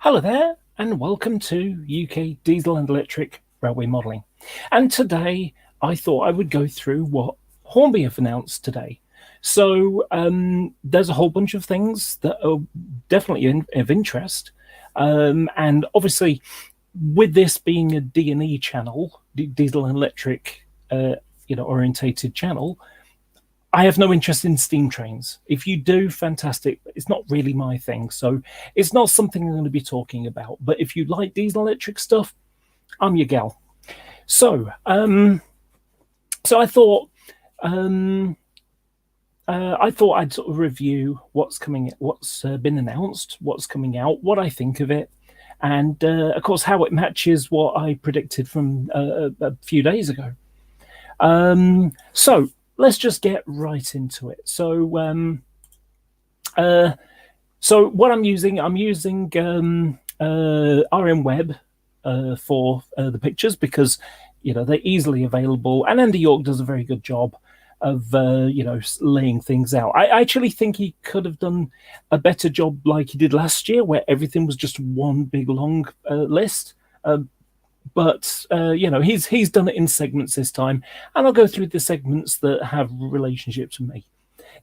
Hello there, and welcome to UK Diesel and Electric Railway Modelling. And today I thought I would go through what Hornby have announced today. So there's a whole bunch of things that are definitely of interest. And obviously, with this being a D&E channel, Diesel and Electric orientated channel, I have no interest in steam trains. If you do, fantastic. It's not really my thing. So it's not something I'm going to be talking about. But if you like diesel electric stuff, I'm your gal. So, I thought I'd sort of review what's been announced, what's coming out, what I think of it, and of course how it matches what I predicted from a few days ago. So let's just get right into it. So what I'm using RM Web for the pictures because they're easily available, and Andy York does a very good job of laying things out. I actually think he could have done a better job like he did last year, where everything was just one big long list. But he's done it in segments this time, and I'll go through the segments that have relationships with me.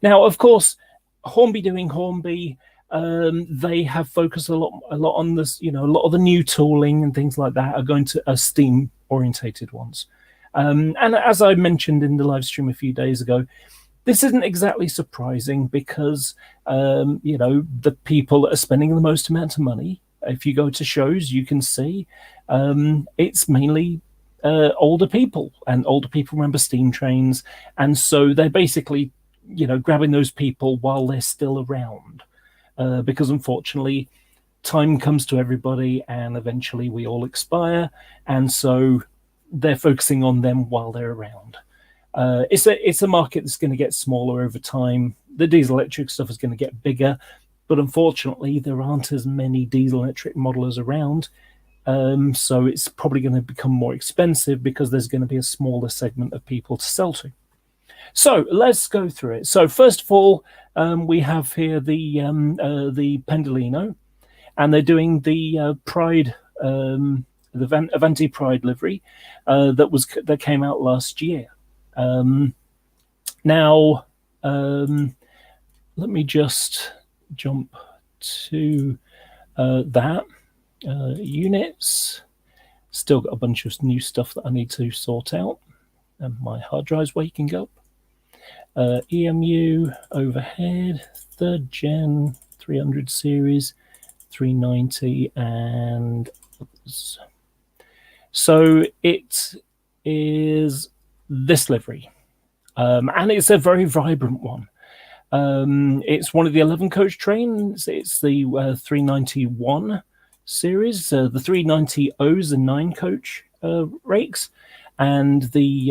Now, of course, Hornby doing Hornby, they have focused a lot on this. A lot of the new tooling and things like that are going to steam orientated ones. And as I mentioned in the live stream a few days ago, this isn't exactly surprising because the people that are spending the most amount of money. If you go to shows, you can see it's mainly older people, and older people remember steam trains, and so they're basically grabbing those people while they're still around, because unfortunately time comes to everybody and eventually we all expire, and so they're focusing on them while they're around. It's a market that's going to get smaller over time. The diesel electric stuff is going to get bigger, but unfortunately, there aren't as many diesel electric modelers around. So it's probably going to become more expensive because there's going to be a smaller segment of people to sell to. So let's go through it. So first of all, we have here the Pendolino, and they're doing the Pride, the Avanti Pride livery that came out last year. Now, let me just jump to that units. Still got a bunch of new stuff that I need to sort out, and my hard drive's waking up. EMU overhead, 3rd gen 300 series, 390, and others. So it is this livery, and it's a very vibrant one. It's one of the 11 coach trains. It's the 391 series. The 390Os are 9 coach rakes, and the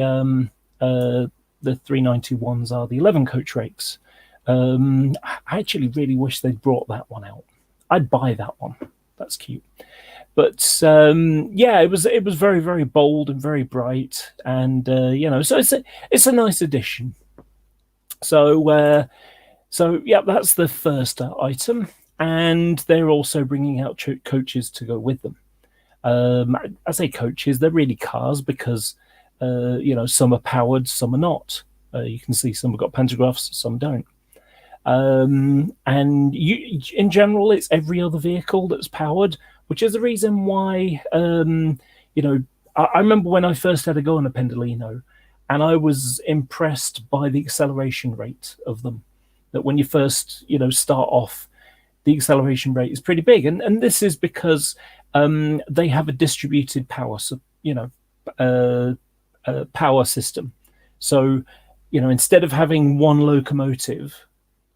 391s are the 11 coach rakes. I actually really wish they'd brought that one out. I'd buy that one. That's cute. But yeah, it was very, very bold and very bright, and so it's a nice addition. So yeah, that's the first item, and they're also bringing out coaches to go with them. I say coaches; they're really cars because some are powered, some are not. You can see some have got pantographs, some don't. And in general, it's every other vehicle that's powered, which is the reason why I remember when I first had a go on a Pendolino, and I was impressed by the acceleration rate of them. That when you first, start off, the acceleration rate is pretty big, and this is because they have a distributed power, power system. So, instead of having one locomotive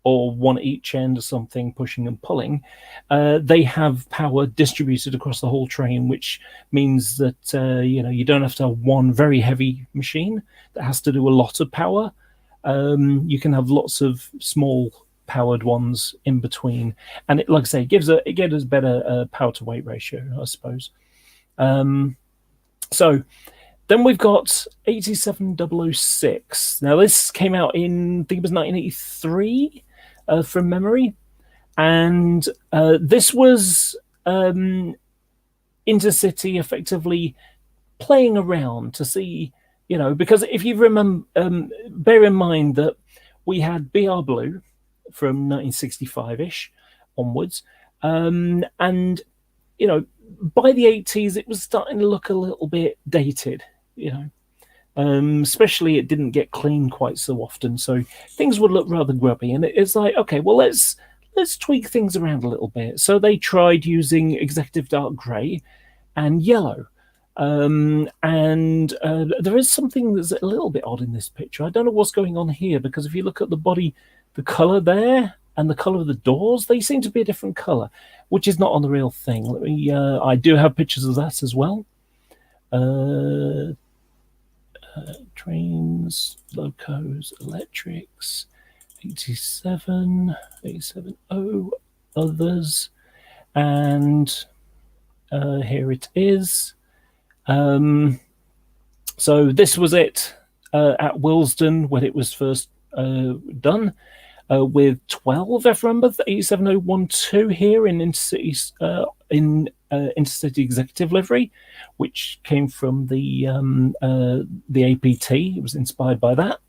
or one at each end or something pushing and pulling, they have power distributed across the whole train, which means that you don't have to have one very heavy machine that has to do a lot of power. You can have lots of small powered ones in between, and it, like I say, it gives us better power to weight ratio, I suppose. So then we've got 87006. Now this came out in, I think it was 1983 from memory, and this was Intercity effectively playing around to see, because if you remember, bear in mind that we had BR Blue from 1965-ish onwards, and by the 80s it was starting to look a little bit dated, especially it didn't get cleaned quite so often, so things would look rather grubby, and it's like, okay, well, let's tweak things around a little bit. So they tried using executive dark gray and yellow. And there is something that's a little bit odd in this picture. I don't know what's going on here, because if you look at the body, the color there and the color of the doors, they seem to be a different color, which is not on the real thing. Let me, I do have pictures of that as well. Trains, locos, electrics, 87, 87O, others, and here it is. So this was it at Willesden when it was first done, with 12, if I remember, the 87012 here in Intercity, Executive livery, which came from the APT. It was inspired by that.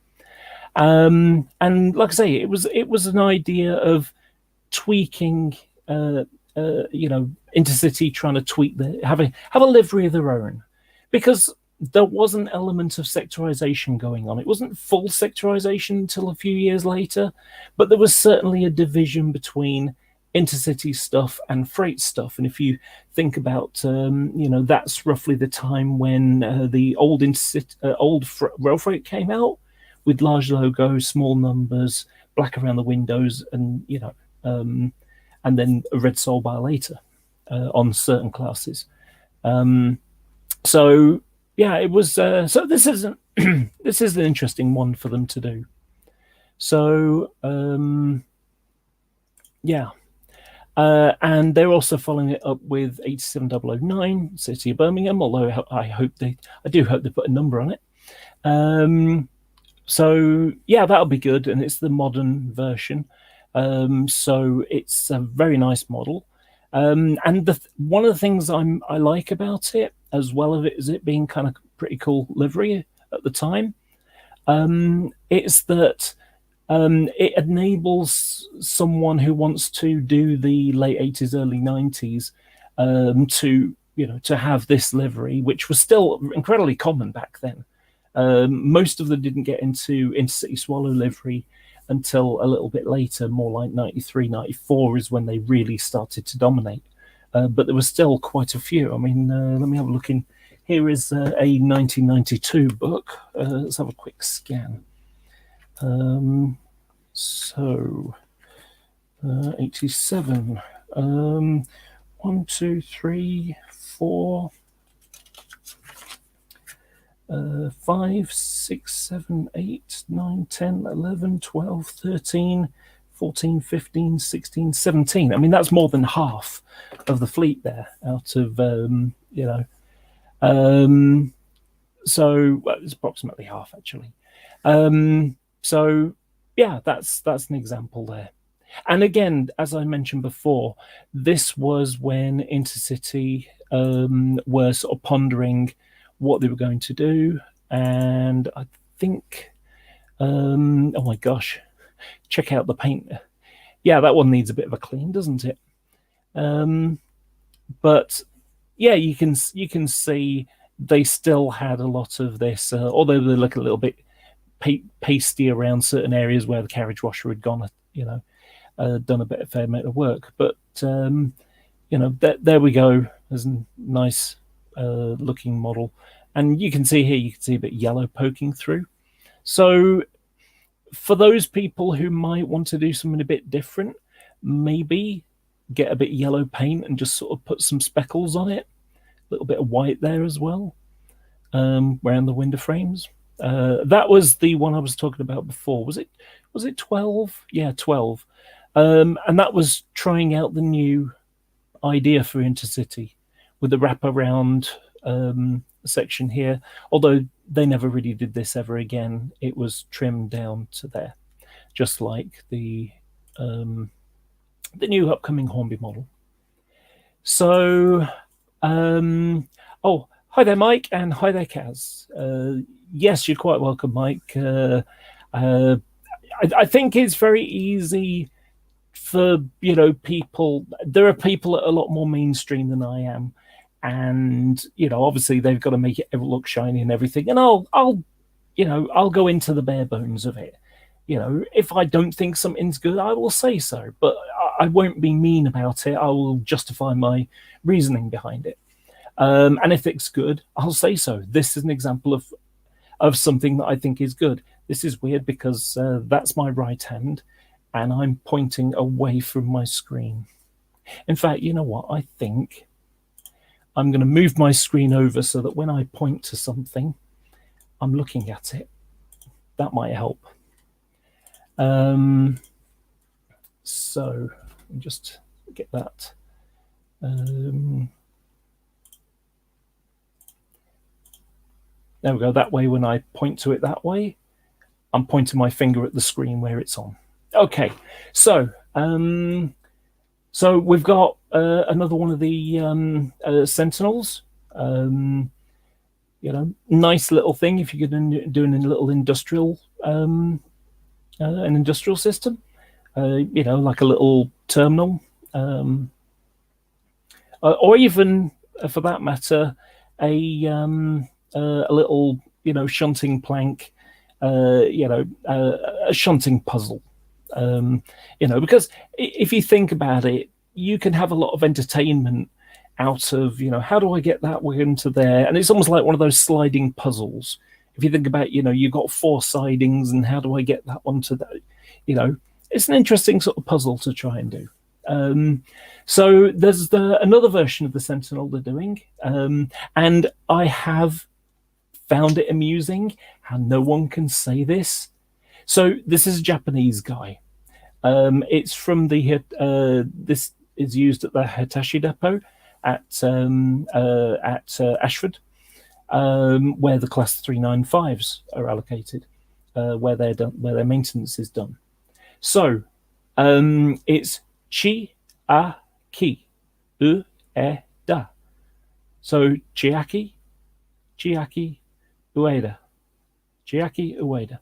And like I say, it was an idea of tweaking, Intercity trying to tweak have a livery of their own, because there was an element of sectorization going on. It wasn't full sectorization until a few years later, but there was certainly a division between Intercity stuff and freight stuff. And if you think about, that's roughly the time when the old rail freight came out, with large logos, small numbers, black around the windows, and and then a red soul bar later on certain classes. So yeah, it was. So this is this is an interesting one for them to do. So yeah. And they're also following it up with 87009, City of Birmingham, although I do hope they put a number on it. So yeah, that'll be good, and it's the modern version. So it's a very nice model. And one of the things I like about it, as well as it being kind of pretty cool livery at the time, it's that it enables someone who wants to do the late 80s, early 90s to have this livery, which was still incredibly common back then. Most of them didn't get into Intercity Swallow livery until a little bit later, more like 93, 94 is when they really started to dominate. But there was still quite a few. I mean, let me have a look in. Here is a 1992 book. Let's have a quick scan. So 87. 1, 2, 3, 4, 5, 6, 7, 8, 9, 10, 11, 12, 13, 14, 15, 16, 17. I mean, that's more than half of the fleet there out of, so well, it's approximately half, actually. So yeah, that's an example there. And again, as I mentioned before, this was when Intercity were sort of pondering what they were going to do. And I think, oh my gosh, check out the paint. Yeah, that one needs a bit of a clean, doesn't it? But yeah, you can see they still had a lot of this, although they look a little bit pasty around certain areas where the carriage washer had gone, done a fair amount of work. But there we go. There's a nice looking model, and you can see here, you can see a bit yellow poking through. So for those people who might want to do something a bit different, maybe get a bit yellow paint and just sort of put some speckles on it, a little bit of white there as well, around the window frames. That was the one I was talking about before. Was it 12? Yeah, 12. And that was trying out the new idea for Intercity with the wraparound section here. Although they never really did this ever again. It was trimmed down to there, just like the new upcoming Hornby model. So, oh, hi there, Mike, and hi there, Kaz. Yes, you're quite welcome, Mike. Uh, I think it's very easy for people. There are people that are a lot more mainstream than I am, and obviously they've got to make it look shiny and everything. And I'll go into the bare bones of it. If I don't think something's good, I will say so, but I won't be mean about it. I will justify my reasoning behind it. And if it's good, I'll say so. This is an example of something that I think is good. This is weird because that's my right hand, and I'm pointing away from my screen. In fact, you know what? I think I'm going to move my screen over so that when I point to something, I'm looking at it. That might help. So just get that. There we go. That way, when I point to it that way, I'm pointing my finger at the screen where it's on. Okay, so we've got another one of the Sentinels. Nice little thing if you're doing a little industrial, an industrial system. Like a little terminal, or even, for that matter, a little, shunting plank, a shunting puzzle. Because if you think about it, you can have a lot of entertainment out of, how do I get that wagon to there? And it's almost like one of those sliding puzzles. If you think about, you've got 4 sidings, and how do I get that one to that? It's an interesting sort of puzzle to try and do. So there's another version of the Sentinel they're doing, and I have found it amusing how no one can say this. So this is a Japanese guy. It's from the this is used at the Hitachi depot at Ashford, where the Class 395s are allocated, where their maintenance is done. So it's Chiaki Ueda. So Chiaki Ueda. Chiaki Ueda.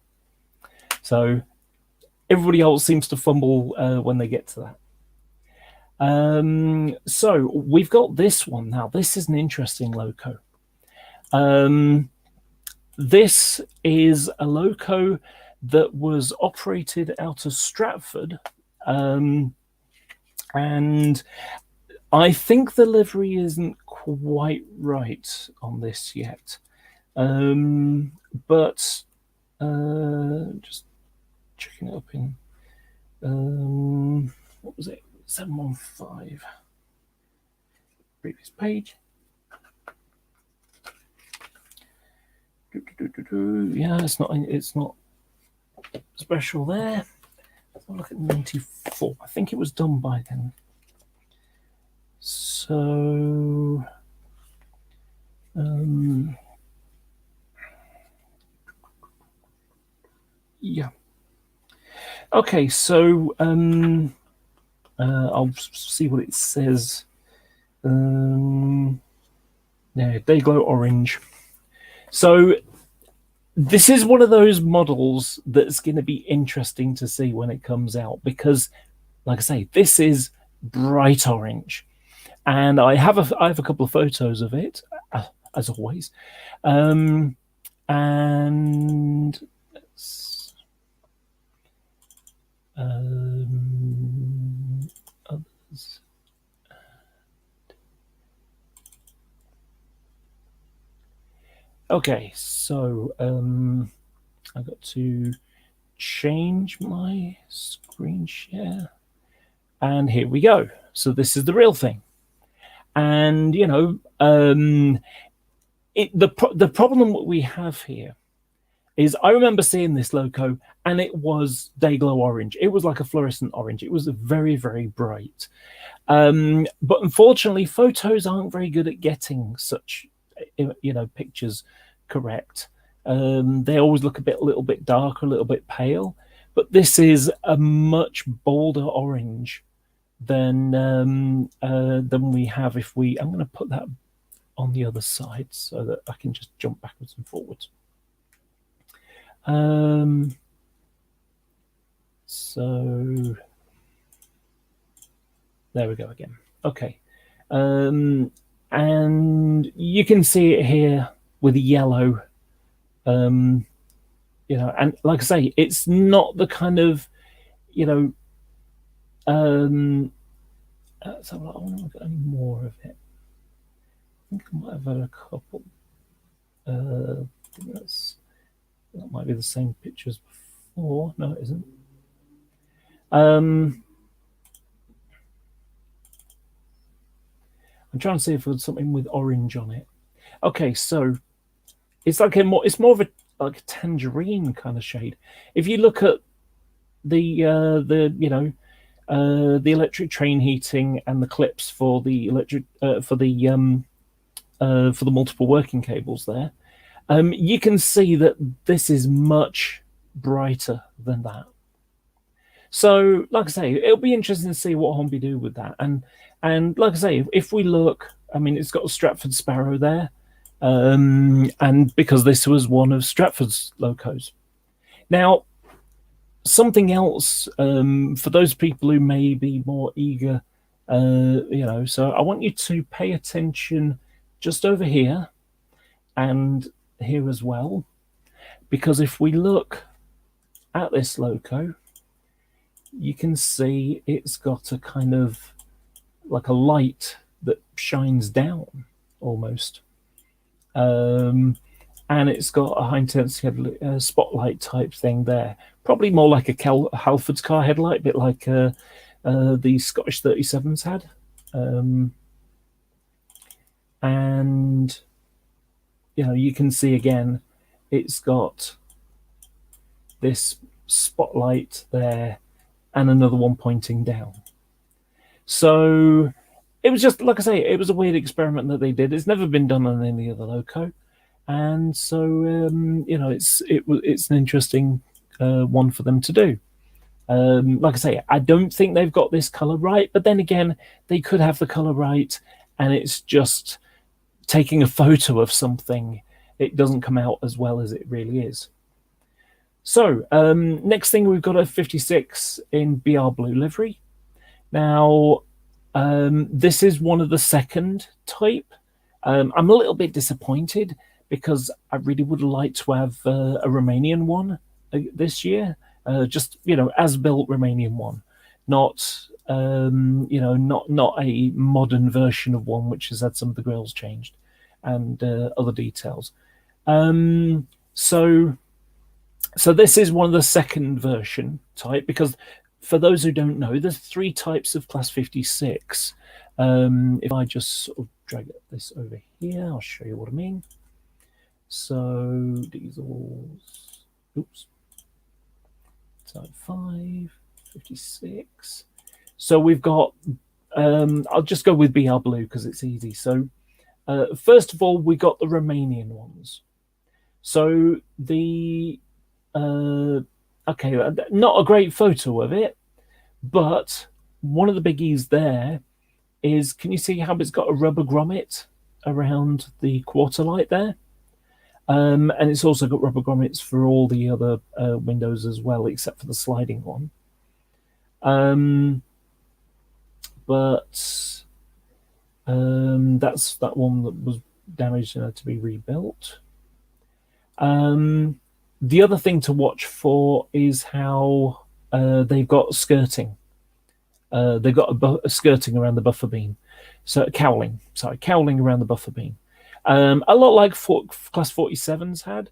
So everybody else seems to fumble when they get to that. So we've got this one now. This is an interesting loco. This is a loco that was operated out of Stratford, and I think the livery isn't quite right on this yet, but just checking it up in what was it, 715, previous page. Yeah, it's not special there. Let's look at 94. I think it was done by then. So yeah. Okay, so I'll see what it says. Yeah, Dayglow Orange. So this is one of those models that's going to be interesting to see when it comes out, because, like I say, this is bright orange, and I have a couple of photos of it, as always, and others. Okay, so I've got to change my screen share, and here we go. So this is the real thing, and the problem that we have here is, I remember seeing this loco, and it was Dayglow Orange. It was like a fluorescent orange. It was very, very bright. But unfortunately, photos aren't very good at getting such, pictures correct. They always look a little bit dark, a little bit pale. But this is a much bolder orange than we have if we. I'm going to put that on the other side so that I can just jump backwards and forwards. So there we go again. Okay. And you can see it here with the yellow. And like I say, it's not the kind of, so I want to look at any more of it. I think I might have had a couple. I think that might be the same picture as before. No, it isn't. I'm trying to see if there's something with orange on it. Okay, so it's like it's more of a tangerine kind of shade. If you look at the electric train heating and the clips for the electric for the multiple working cables there, you can see that this is much brighter than that. So, like I say, it'll be interesting to see what Hornby do with that. And like I say, if we look, I mean, it's got a Stratford Sparrow there, and because this was one of Stratford's locos. Now, something else for those people who may be more eager, so I want you to pay attention just over here and here as well, because if we look at this loco, you can see it's got a kind of like a light that shines down almost. And it's got a high intensity spotlight type thing there. Probably more like a Halford's car headlight, a bit like the Scottish 37s had. And, you can see again, it's got this spotlight there and another one pointing down. So it was just, like I say, it was a weird experiment that they did. It's never been done on any other loco. And so, it's an interesting one for them to do. Like I say, I don't think they've got this color right, but then again, they could have the color right, and it's just taking a photo of something. It doesn't come out as well as it really is. So, next thing, we've got a 56 in BR Blue livery. Now, this is one of the second type. I'm a little bit disappointed because I really would like to have a Romanian one this year. Just, as built Romanian one, not not a modern version of one which has had some of the grills changed and other details. So this is one of the second version type, because for those who don't know, there's 3 types of Class 56. If I just sort of drag this over here, I'll show you what I mean. So diesels, oops, type 5, 56. So we've got, I'll just go with BR Blue because it's easy. So first of all, we got the Romanian ones. So the, okay, not a great photo of it, but one of the biggies there is, can you see how it's got a rubber grommet around the quarter light there? And it's also got rubber grommets for all the other windows as well, except for the sliding one. But that's that one that was damaged and had to be rebuilt. The other thing to watch for is how they've got skirting. They've got a skirting around the buffer beam. So cowling around the buffer beam. A lot like Class 47s had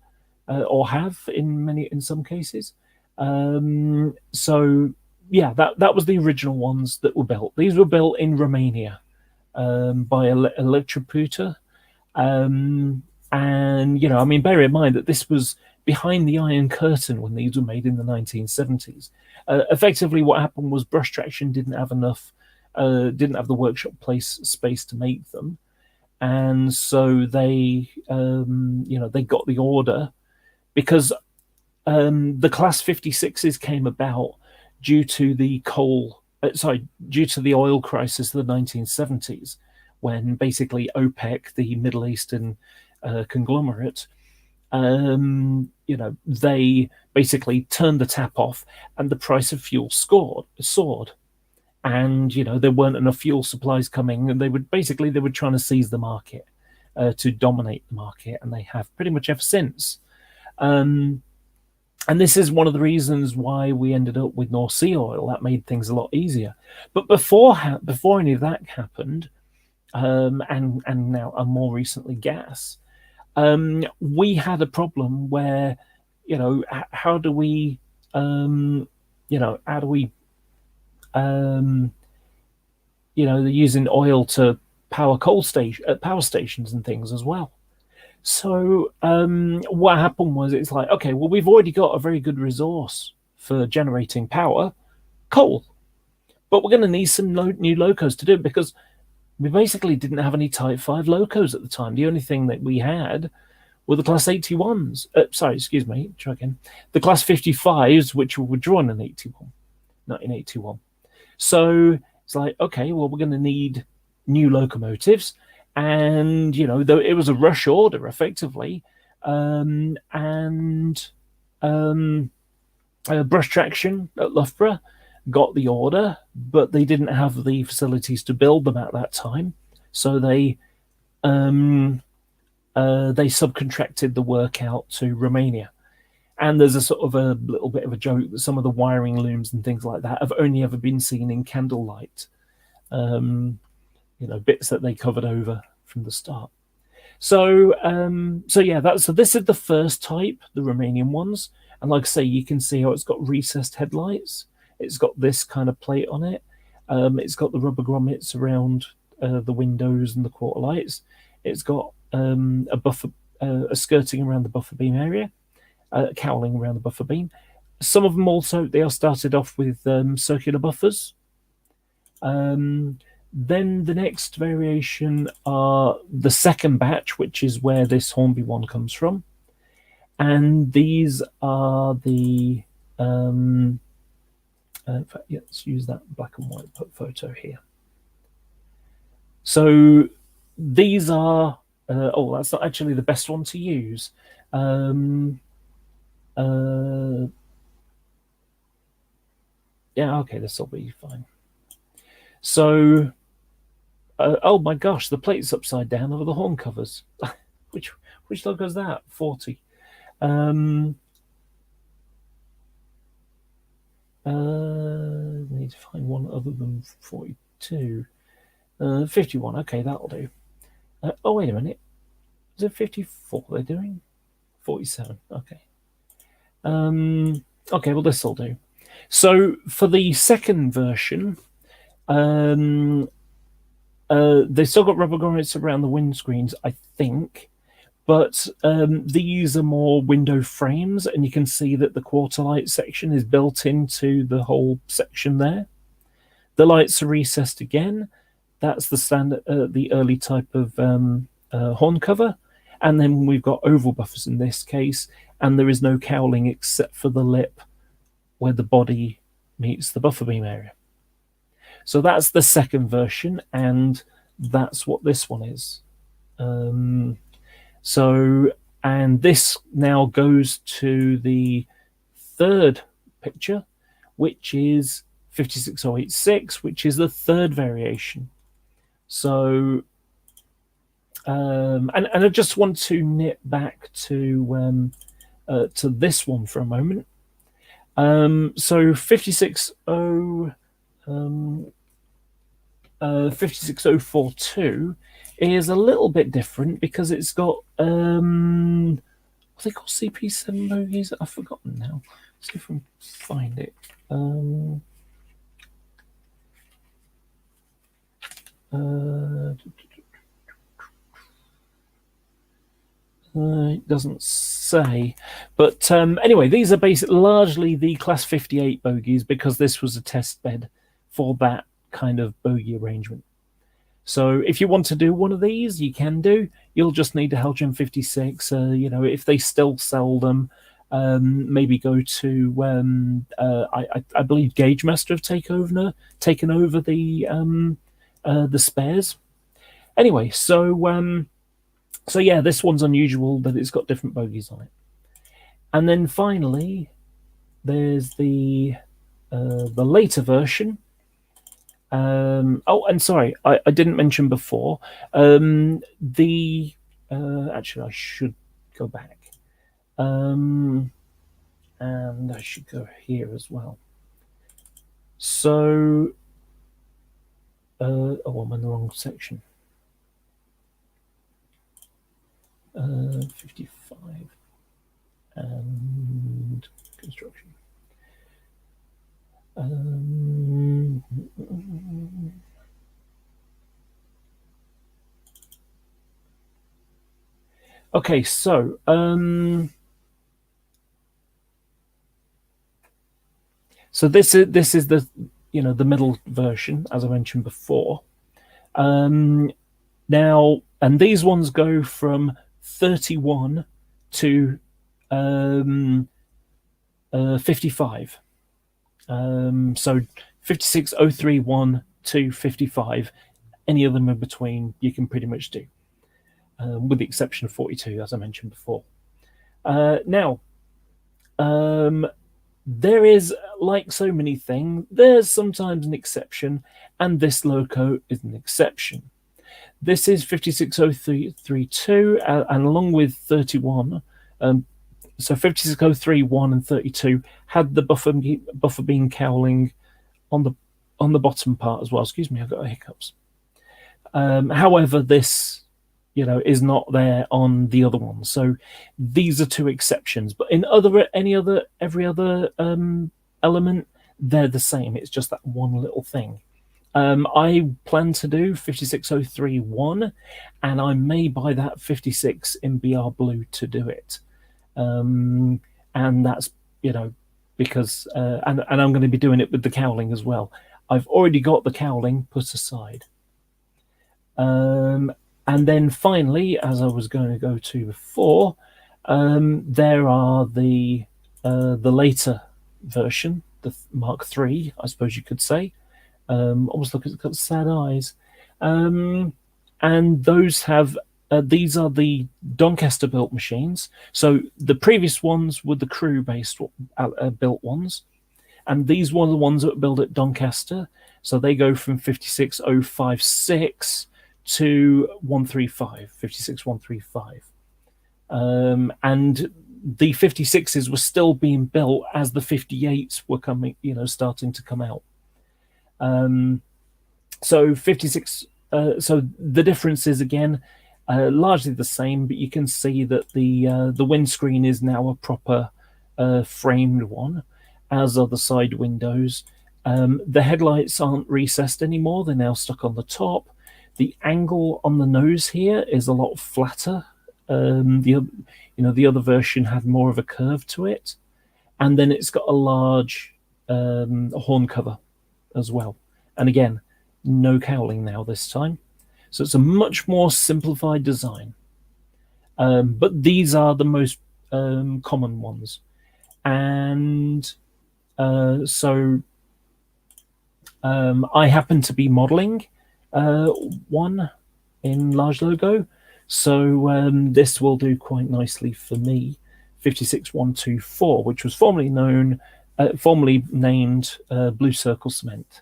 or have in some cases. So yeah, that was the original ones that were built. These were built in Romania by Electroputer. And I mean, bear in mind that this was behind the Iron Curtain when these were made in the 1970s. Effectively, what happened was Brush Traction didn't have enough, didn't have the workshop space to make them, and so they, they got the order because the Class 56s came about due to the coal due to the oil crisis of the 1970s, when basically OPEC, the Middle Eastern conglomerate, they basically turned the tap off, and the price of fuel soared. And there weren't enough fuel supplies coming, and they were trying to seize the market, to dominate the market, and they have pretty much ever since. And this is one of the reasons why we ended up with North Sea oil. That made things a lot easier. But before any of that happened, and now, and more recently, gas, we had a problem where, how do we, they're using oil to power power stations and things as well. So what happened was, it's like, okay, well, we've already got a very good resource for generating power, coal, but we're going to need some new locos to do it, because we basically didn't have any Type 5 locos at the time. The only thing that we had were the Class 81s. Try again. The Class 55s, which were drawn in 1981. So it's like, okay, well, we're going to need new locomotives. And, though it was a rush order, effectively, Brush Traction at Loughborough got the order, but they didn't have the facilities to build them at that time. So they subcontracted the work out to Romania. And there's a sort of a little bit of a joke that some of the wiring looms and things like that have only ever been seen in candlelight. Bits that they covered over from the start. So this is the first type, the Romanian ones. And like I say, you can see how it's got recessed headlights. It's got this kind of plate on it. It's got the rubber grommets around the windows and the quarter lights. It's got a skirting around the buffer beam area, cowling around the buffer beam. Some of them also, they are started off with circular buffers. Then the next variation are the second batch, which is where this Hornby one comes from. And these are the, in fact, let's use that black and white photo here. So these are, that's not actually the best one to use. Yeah, okay, this will be fine. So, oh my gosh, the plate's upside down over the horn covers. which logo is that? 40. Need to find one other than 42. 51. Okay, that'll do. Oh, wait a minute. Is it 54 they're doing? 47. Okay. Okay, well, this will do. So for the second version, they still got rubber grommets around the windscreens, I think, but these are more window frames, and you can see that the quarter light section is built into the whole section there. The lights are recessed again. That's the standard, the early type of horn cover. And then we've got oval buffers in this case, and there is no cowling except for the lip where the body meets the buffer beam area. So that's the second version, and that's what this one is. And this now goes to the third picture, which is 56086, which is the third variation. So, and I just want to nip back to this one for a moment. So 56042 is a little bit different because it's got what they call CP7 bogies. I've forgotten now. Let's see if I can find it. It doesn't say, but anyway, these are basically largely the Class 58 bogies because this was a test bed for that kind of bogie arrangement. So if you want to do one of these, you can do. You'll just need a Helgen 56. If they still sell them, maybe go to I believe Gauge Master have taken over the spares. Anyway, so yeah, this one's unusual that it's got different bogies on it. And then finally, there's the later version. Oh, and sorry, I didn't mention before. Actually, I should go back. And I should go here as well. So, oh, I'm in the wrong section. 55 and construction. Okay, so so this is the the middle version, as I mentioned before. Now, and these ones go from 31 to 55. So 56031 to 55. Any of them in between, you can pretty much do, with the exception of 42, as I mentioned before. Now, there is, like so many things, there's sometimes an exception, and this loco is an exception. This is 56032, and along with 31, so 56031 and 32 had the buffer beam cowling on the bottom part as well. Excuse me, I've got hiccups. However, this is not there on the other ones. So these are two exceptions. But in every other element, they're the same. It's just that one little thing. I plan to do 56031, and I may buy that 56 in BR Blue to do it. And that's because and I'm going to be doing it with the cowling as well. I've already got the cowling put aside. And then finally, as I was going to go to before, there are the later version, the Mark III, I suppose you could say. Almost look, it's got sad eyes. And those have, these are the Doncaster built machines. So the previous ones were the crew based built ones. And these were the ones that were built at Doncaster. So they go from 56056 to 135, 56135. And the 56s were still being built as the 58s were coming, starting to come out. So 56, so the difference is again largely the same, but you can see that the windscreen is now a proper framed one, as are the side windows. The headlights aren't recessed anymore; they're now stuck on the top. The angle on the nose here is a lot flatter. The other version had more of a curve to it, and then it's got a large horn cover as well. And again, no cowling now this time. So it's a much more simplified design. But these are the most common ones. And so I happen to be modeling one in large logo. So this will do quite nicely for me. 56124, which was formerly named Blue Circle Cement.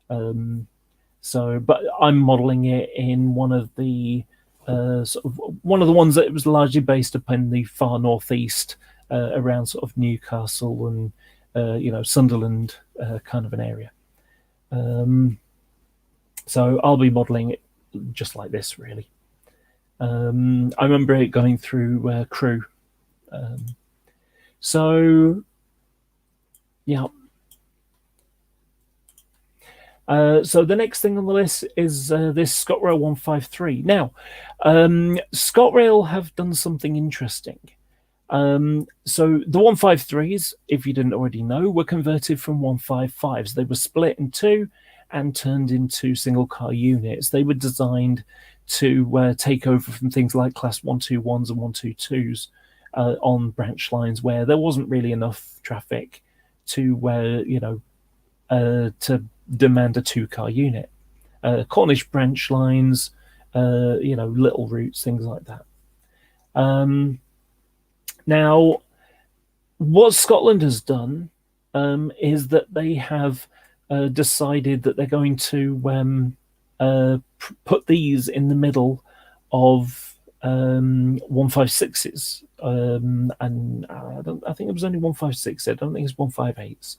But I'm modeling it in one of the one of the ones that was largely based upon the far northeast, around sort of Newcastle and Sunderland kind of an area. So I'll be modeling it just like this, really. I remember it going through crew. So yeah. So the next thing on the list is this ScotRail 153. Now, ScotRail have done something interesting. So the 153s, if you didn't already know, were converted from 155s. They were split in two and turned into single car units. They were designed to take over from things like Class 121s and 122s on branch lines where there wasn't really enough traffic to to demand a 2-car unit. Cornish branch lines, little routes, things like that. Now, what Scotland has done is that they have decided that they're going to put these in the middle of 156s, and I think it was only 156. I don't think it's 158s.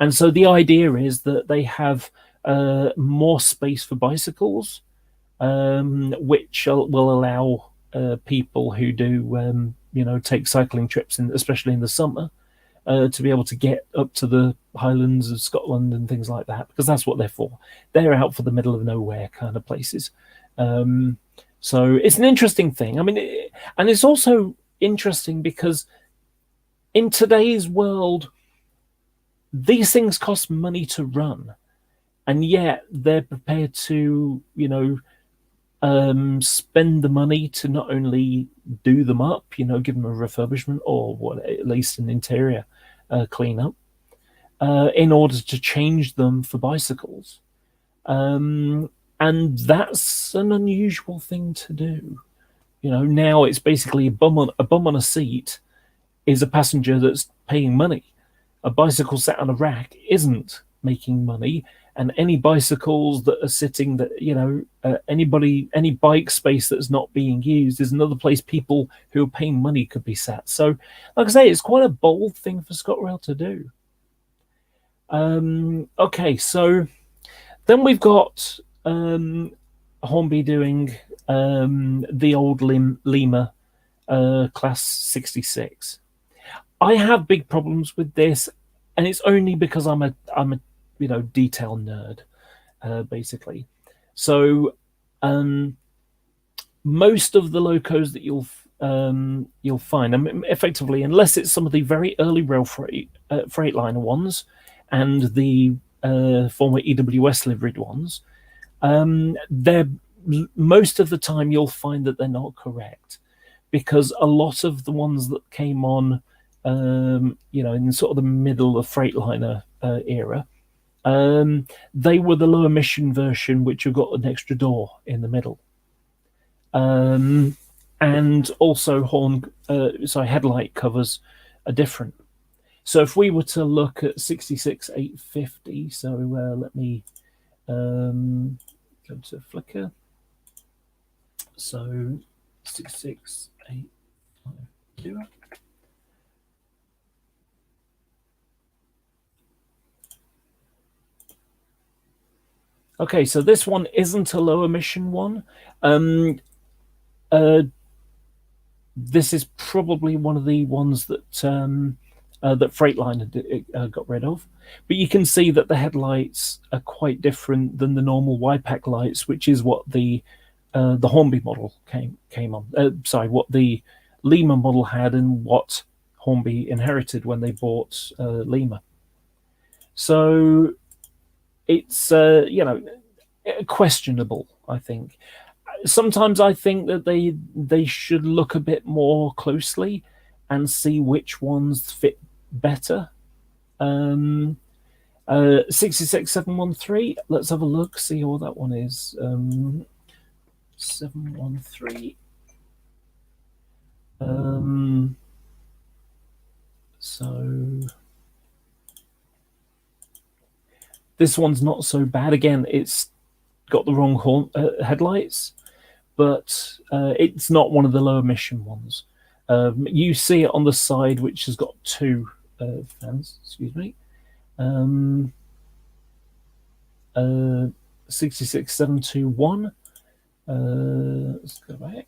And so the idea is that they have more space for bicycles, which will allow people who do take cycling trips, especially in the summer, to be able to get up to the Highlands of Scotland and things like that, because that's what they're for. They're out for the middle of nowhere kind of places. So it's an interesting thing. I mean, and it's also interesting because in today's world, these things cost money to run, and yet they're prepared to, spend the money to not only do them up, give them a refurbishment or at least an interior cleanup, in order to change them for bicycles. And that's an unusual thing to do. Now it's basically a bum on a seat is a passenger that's paying money. A bicycle sat on a rack isn't making money, and any bicycles that are sitting any bike space that's not being used is another place people who are paying money could be sat. So, like I say, it's quite a bold thing for ScotRail to do. Okay, so then we've got Hornby doing the old Lima Class 66. I have big problems with this, and it's only because I'm a detail nerd, basically. So most of the locos that you'll find, effectively, unless it's some of the very early rail freightliner ones and the former EWS liveried ones, they're most of the time you'll find that they're not correct, because a lot of the ones that came on in sort of the middle of Freightliner era, they were the low emission version, which have got an extra door in the middle. And also headlight covers are different. So if we were to look at 66-850, so let me go to Flickr. So 66850. Okay, so this one isn't a low emission one. This is probably one of the ones that that Freightliner got rid of. But you can see that the headlights are quite different than the normal Y-pack lights, which is what the Hornby model came on. What the Lima model had and what Hornby inherited when they bought Lima. So it's questionable, I think. Sometimes I think that they should look a bit more closely and see which ones fit better. 66713, let's have a look, see what that one is. 713. So this one's not so bad. Again, it's got the wrong headlights, but it's not one of the low emission ones. You see it on the side, which has got two fans. Excuse me. 66721. Let's go back.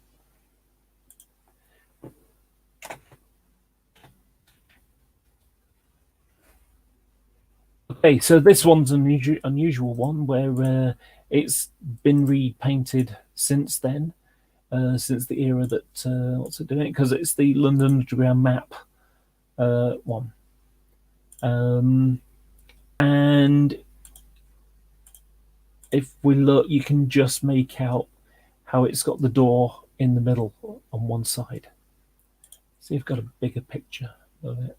Okay, so this one's an unusual one where it's been repainted since then, since the era that what's it doing? Because it's the London Underground map one, and if we look, you can just make out how it's got the door in the middle on one side. See if I've got a bigger picture of it.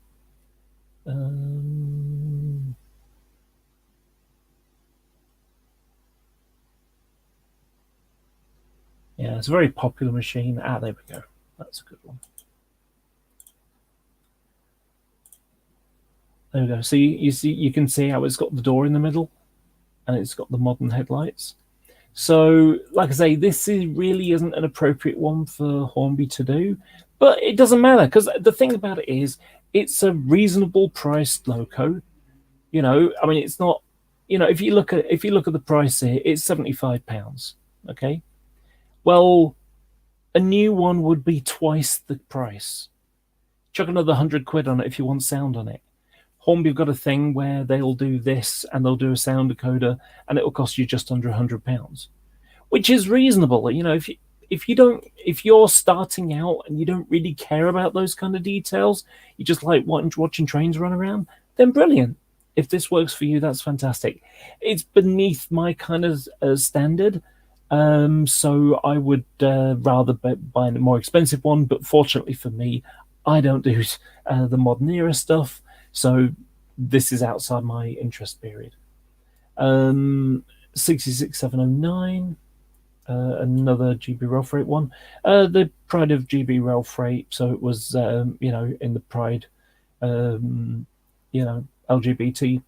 Yeah, it's a very popular machine. Ah, there we go. That's a good one. There we go. So you can see how it's got the door in the middle, and it's got the modern headlights. So, like I say, this really isn't an appropriate one for Hornby to do, but it doesn't matter because the thing about it is, it's a reasonable priced loco. You know, I mean, it's not. You know, if you look at the price here, it's £75. Okay, well, a new one would be twice the price. Chuck another £100 on it if you want sound on it. Hornby have got a thing where they'll do this and they'll do a sound decoder, and it'll cost you just under £100, which is reasonable. You know, if you're starting out and you don't really care about those kind of details, you just like watching trains run around, then brilliant. If this works for you, that's fantastic. It's beneath my kind of standard, so I would rather buy a more expensive one. But fortunately for me, I don't do the modern era stuff, so this is outside my interest period. 66709, another GB Rail Freight one. The Pride of GB Rail Freight, so it was you know, in the Pride you know, LGBT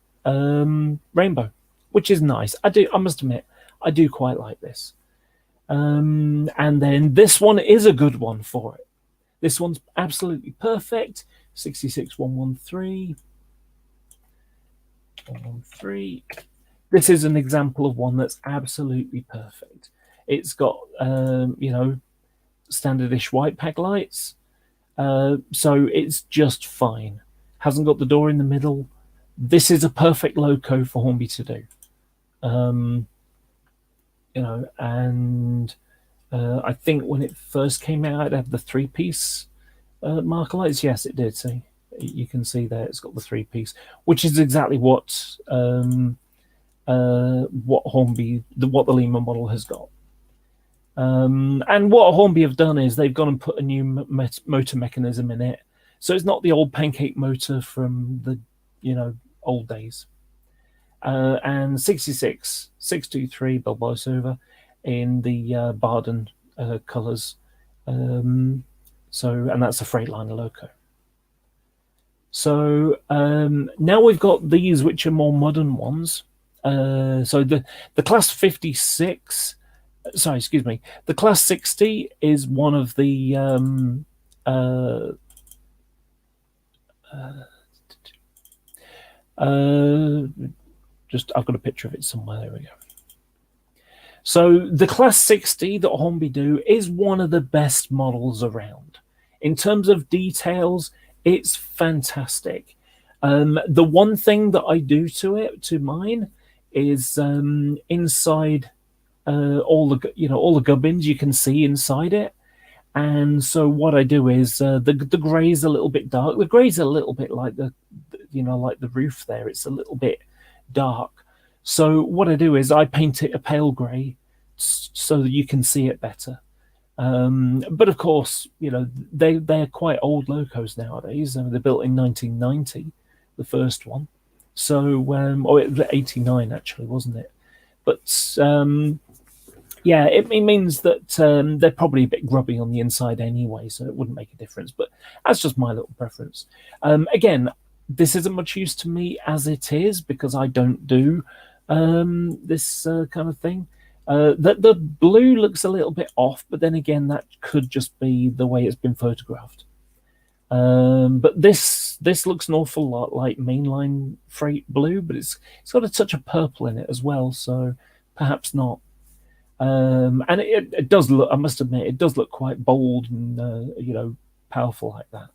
rainbow, which is nice. I must admit, I do quite like this. And then this one is a good one for it. This one's absolutely perfect. 66113. 113. This is an example of one that's absolutely perfect. It's got you know, standardish white pack lights, so it's just fine. Hasn't got the door in the middle. This is a perfect loco for Hornby to do. You know, and I think when it first came out, it had the 3-piece marker lights. Yes, it did. See, you can see there it's got the 3-piece, which is exactly what Hornby, what the Lima model has got. And what Hornby have done is they've gone and put a new motor mechanism in it, so it's not the old pancake motor from the, you know, old days. And 66623 Bilboa in the Barden colours. So, and that's a Freightliner loco. So now we've got these, which are more modern ones. So the Class 56, sorry, excuse me, the Class 60 is one of the just, I've got a picture of it somewhere. There we go. So the Class 60 that Hornby do is one of the best models around. In terms of details, it's fantastic. The one thing that I do to mine, is inside all the gubbins you can see inside it. And so what I do is the grey's a little bit dark. The grey's a little bit like like the roof there. It's a little bit dark. So what I do is I paint it a pale grey so that you can see it better. But of course, they're quite old locos nowadays. They're built in 1990, the first one. So, or 89 actually, wasn't it? But yeah, it means that they're probably a bit grubby on the inside anyway, so it wouldn't make a difference. But that's just my little preference. Again, this isn't much use to me as it is because I don't do this kind of thing. The blue looks a little bit off, but then again, that could just be the way it's been photographed. But this looks an awful lot like mainline freight blue, but it's got a touch of purple in it as well, so perhaps not. And it does look, I must admit, it does look quite bold and powerful like that.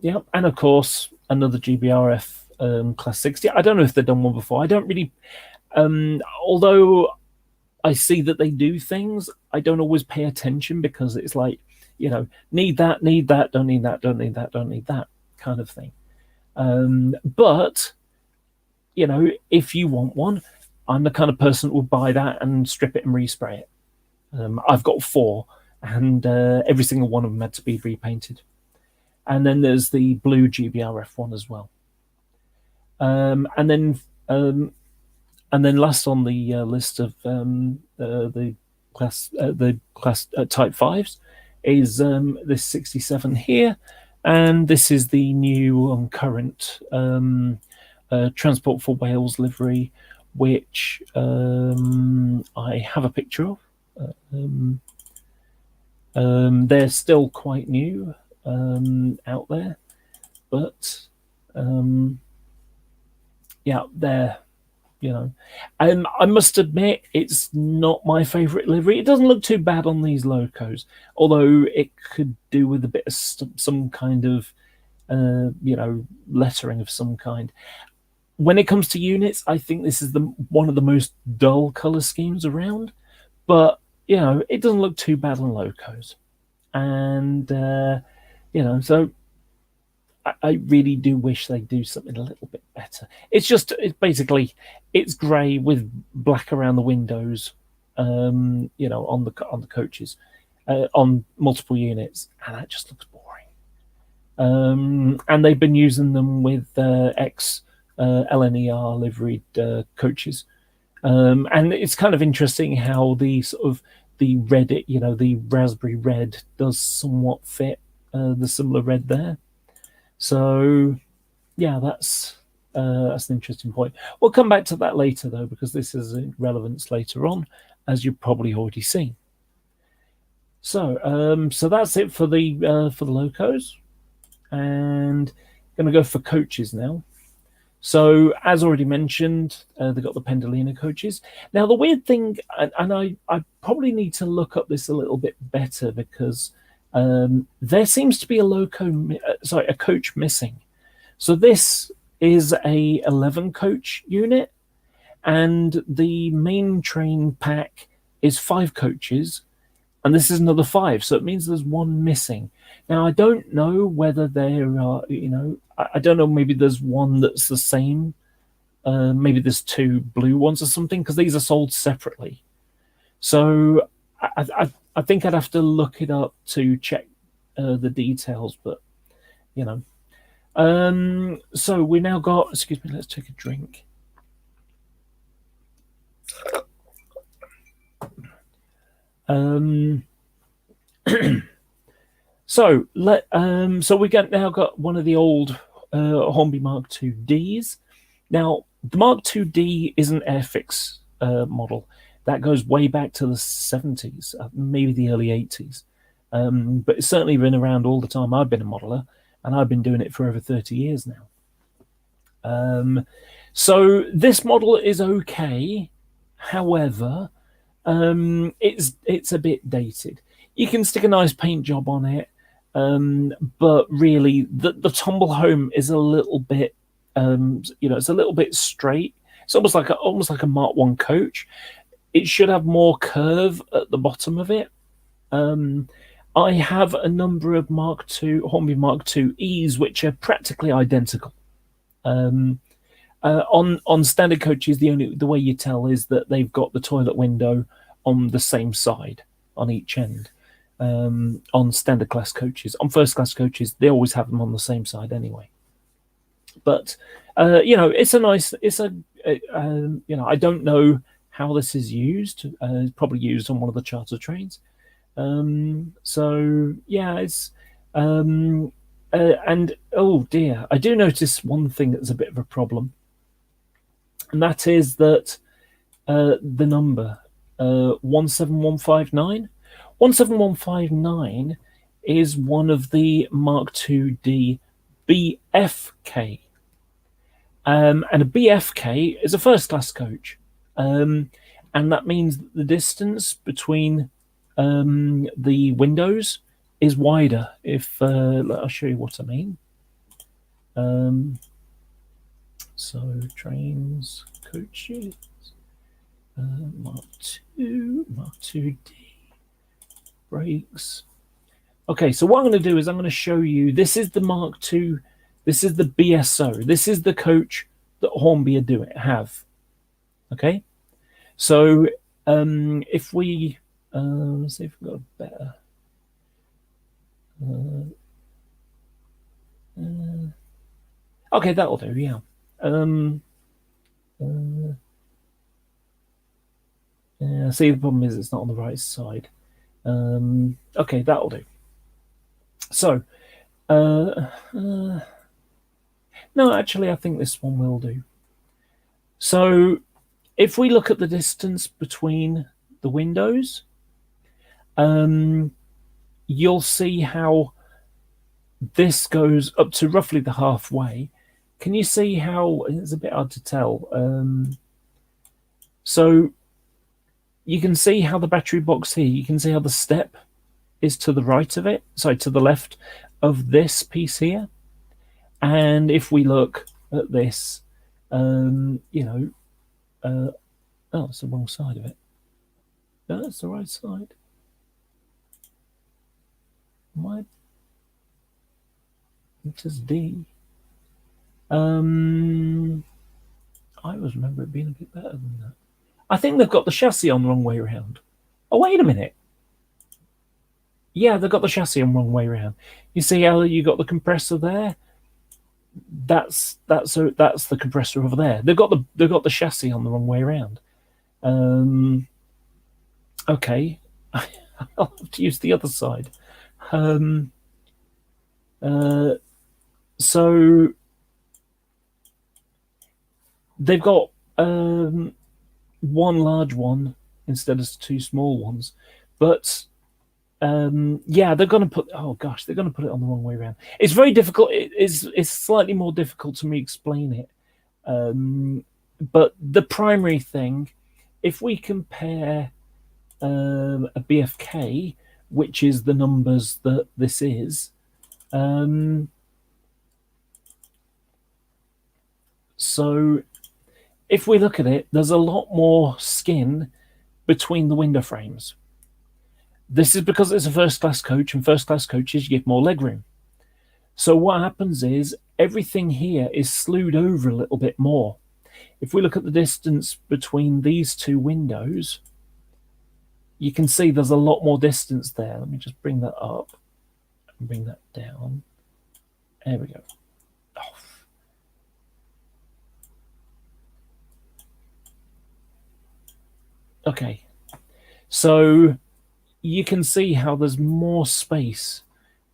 Yeah, and of course another GBRF Class 60. I don't know if they've done one before. I don't really, although I see that they do things, I don't always pay attention because it's like, need that, don't need that, don't need that, don't need that kind of thing. But if you want one, I'm the kind of person that will buy that and strip it and respray it. I've got 4, and every single one of them had to be repainted. And then there's the blue GBRF one as well. And then last on the list of the class type 5s is this 67 here, and this is the new current Transport for Wales livery, which I have a picture of. They're still quite new out there, but yeah, they're, I must admit, it's not my favorite livery. It doesn't look too bad on these locos, although it could do with a bit of some kind of lettering of some kind. When it comes to units, I think this is one of the most dull color schemes around, but it doesn't look too bad on locos. And so I really do wish they do something a little bit better. It's basically grey with black around the windows, on the coaches, on multiple units, and that just looks boring. And they've been using them with ex LNER liveried coaches, and it's kind of interesting how the sort of the red, the raspberry red does somewhat fit the similar red there. So, yeah, that's an interesting point. We'll come back to that later, though, because this is relevance later on, as you've probably already seen. So, so that's it for the locos, and going to go for coaches now. So, as already mentioned, they've got the Pendolino coaches. Now, the weird thing, and I probably need to look up this a little bit better, because there seems to be a coach missing. So this is a 11 coach unit, and the main train pack is 5 coaches, and this is another 5. So it means there's 1 missing. Now, I don't know whether there are, I don't know, maybe there's one that's the same. Maybe there's 2 blue ones or something, because these are sold separately. So I think I'd have to look it up to check the details, but so we now got, excuse me, let's take a drink. So we now got one of the old Hornby Mark II Ds. Now, the Mark II D is an Airfix model. That goes way back to the 70s, maybe the early 80s. But it's certainly been around all the time I've been a modeler, and I've been doing it for over 30 years now. So this model is okay. However, it's a bit dated. You can stick a nice paint job on it, but really the tumble home is a little bit, it's a little bit straight. It's almost like a Mark I coach. It should have more curve at the bottom of it. I have a number of Hornby Mark II Es, which are practically identical. On standard coaches, the way you tell is that they've got the toilet window on the same side on each end. On standard class coaches, on first class coaches, they always have them on the same side anyway. But it's a nice. I don't know how this is used. It's probably used on one of the charter trains. So yeah, it's and oh dear, I do notice one thing that's a bit of a problem, and that is that the number 17159. 17159 is one of the Mark II D BFK, and a BFK is a first class coach. And that means that the distance between the windows is wider. I'll show you what I mean. So trains, coaches, Mark II D, brakes. Okay, so what I'm going to do is I'm going to show you. This is the Mark II. This is the BSO. This is the coach that Hornby have. Okay, so if we Let's see if we've got a better. Okay, that'll do. Yeah. Yeah. See, the problem is it's not on the right side. Okay, that'll do. So, no, actually, I think this one will do. So, if we look at the distance between the windows, you'll see how this goes up to roughly the halfway. Can you see how it's a bit hard to tell? So you can see how the battery box here, you can see how the step is to the right of it, sorry, to the left of this piece here. And if we look at this, oh, it's the wrong side of it. No, that's the right side. It says D. I always remember it being a bit better than that. I think they've got the chassis on the wrong way around. Oh, wait a minute. Yeah, they've got the chassis on the wrong way around. You see how you got the compressor there? That's the compressor over there. They've got the chassis on the wrong way around. Okay, I'll have to use the other side. So they've got one large one instead of two small ones, but yeah, they're going to put. Oh gosh, they're going to put it on the wrong way around. It's very difficult. It's slightly more difficult to me explain it. But the primary thing, if we compare a BFK, which is the numbers that this is, so if we look at it, there's a lot more skin between the window frames. This is because it's a first-class coach, and first-class coaches give more legroom. So what happens is everything here is slewed over a little bit more. If we look at the distance between these two windows, you can see there's a lot more distance there. Let me just bring that up and bring that down. There we go. Oh. Okay, so you can see how there's more space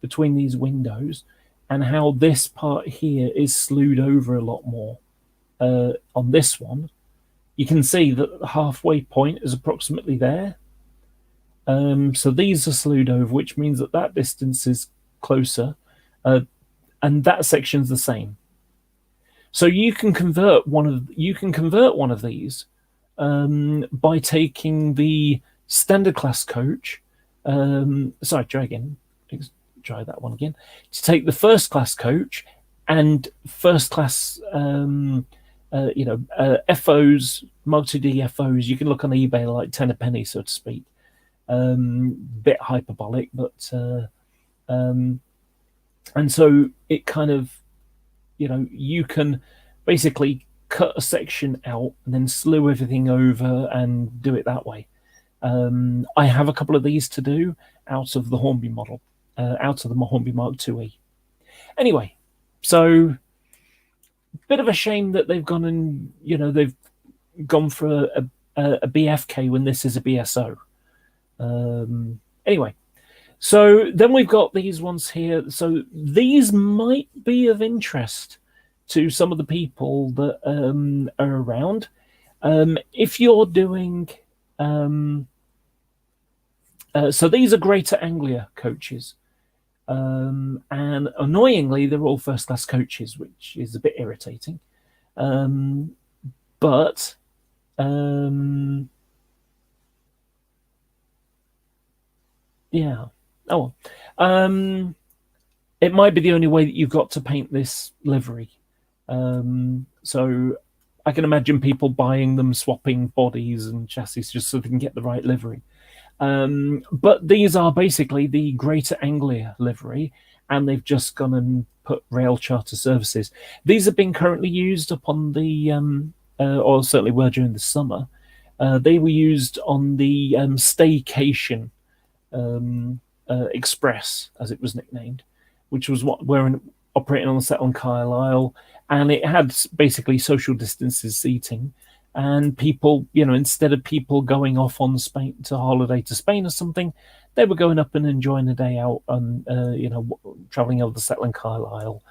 between these windows and how this part here is slewed over a lot more. On this one, you can see that the halfway point is approximately there. So these are slewed over, which means that that distance is closer, and that section's the same. So you can convert one of these by taking the standard class coach. Sorry, try again. Try that one again. To take the first class coach and first class, FOs, multi-D FOs. You can look on eBay like 10 a penny, so to speak. Bit hyperbolic, but and so it kind of, you can basically cut a section out and then slew everything over and do it that way. I have a couple of these to do out of the Hornby model, out of the Hornby Mark IIe. Anyway, so bit of a shame that they've gone and they've gone for a BFK when this is a BSO. Anyway, so then we've got these ones here. So these might be of interest to some of the people that are around. If you're doing, so these are Greater Anglia coaches. And annoyingly, they're all first-class coaches, which is a bit irritating. But yeah. Oh, it might be the only way that you've got to paint this livery. So I can imagine people buying them, swapping bodies and chassis just so they can get the right livery. But these are basically the Greater Anglia livery, and they've just gone and put rail charter services. These have been currently used upon the, or certainly were during the summer, They were used on the Staycation Express, as it was nicknamed, which was what we're operating on the set on Carlisle, and it had basically social distances seating. And people, instead of people going off on Spain to holiday to Spain or something, they were going up and enjoying a day out and traveling over the Settle Carlisle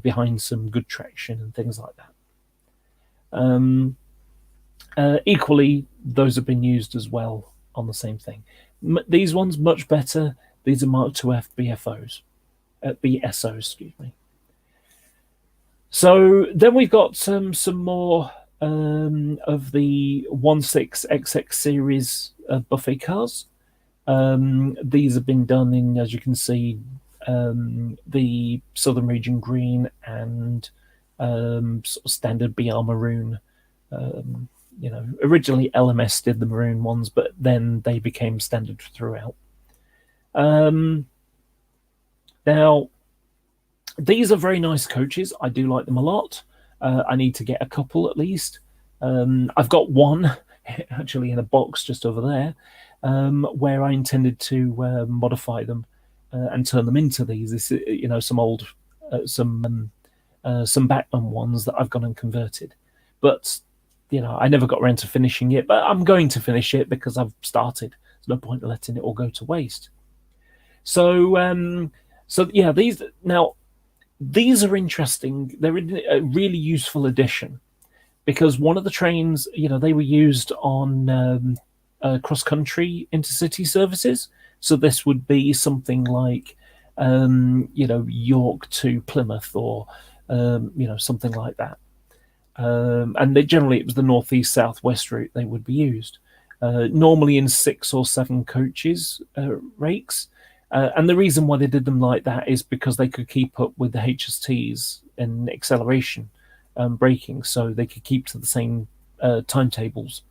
behind some good traction and things like that. Equally, those have been used as well on the same thing. These ones much better. These are Mark II F BFOs, BSOs, excuse me. So then we've got some more of the 16XX series of buffet cars. These have been done in, as you can see, the Southern Region Green and sort of standard BR Maroon. Originally LMS did the maroon ones, but then they became standard throughout. Now, these are very nice coaches. I do like them a lot. I need to get a couple at least. I've got one actually in a box just over there, where I intended to modify them and turn them into these. This, some old, some Batman ones that I've gone and converted, but I never got around to finishing it. But I'm going to finish it because I've started. There's no point in letting it all go to waste. So yeah, these are interesting. They're a really useful addition because one of the trains, they were used on cross-country intercity services. So this would be something like, York to Plymouth or, something like that. And generally it was the northeast southwest route they would be used, normally in 6 or 7 coaches rakes. And the reason why they did them like that is because they could keep up with the HSTs in acceleration braking, so they could keep to the same timetables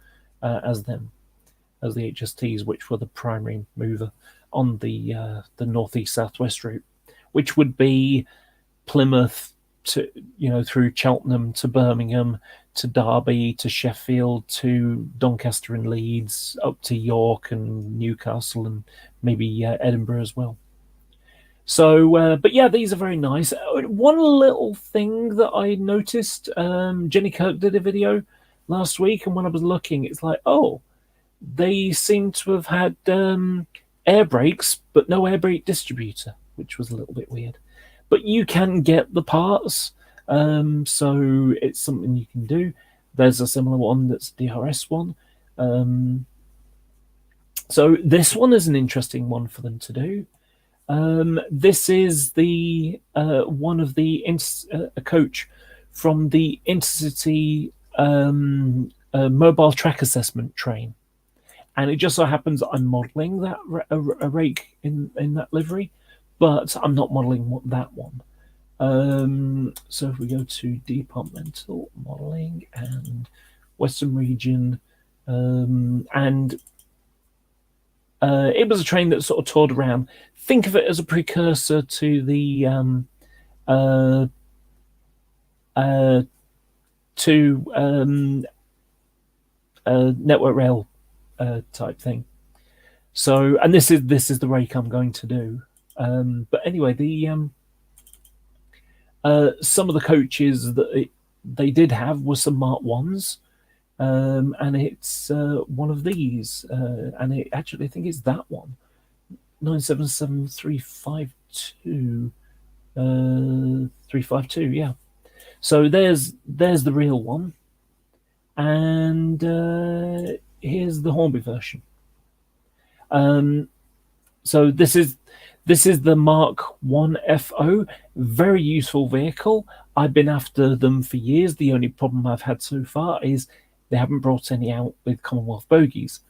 as the HSTs, which were the primary mover on the northeast southwest route, which would be Plymouth to through Cheltenham to Birmingham to Derby to Sheffield to Doncaster and Leeds up to York and Newcastle and maybe Edinburgh as well. So, but yeah, these are very nice. One little thing that I noticed, Jenny Kirk did a video last week, and when I was looking, it's like, oh, they seem to have had air brakes, but no air brake distributor, which was a little bit weird. But you can get the parts, so it's something you can do. There's a similar one that's a DRS one. So this one is an interesting one for them to do. This is the one of the a coach from the Intercity mobile track assessment train, and it just so happens that I'm modelling that a rake in that livery, but I'm not modelling that one. So if we go to departmental modelling and Western Region, and it was a train that sort of toured around. Think of it as a precursor to the Network Rail type thing. So, and this is the rake I'm going to do. But anyway, the some of the coaches that they did have were some Mark 1s. And it's one of these, and it actually, I think it's that one, 977352, 352, yeah. So there's the real one, and here's the Hornby version. So this is the Mark 1 FO, very useful vehicle. I've been after them for years. The only problem I've had so far is they haven't brought any out with Commonwealth bogies.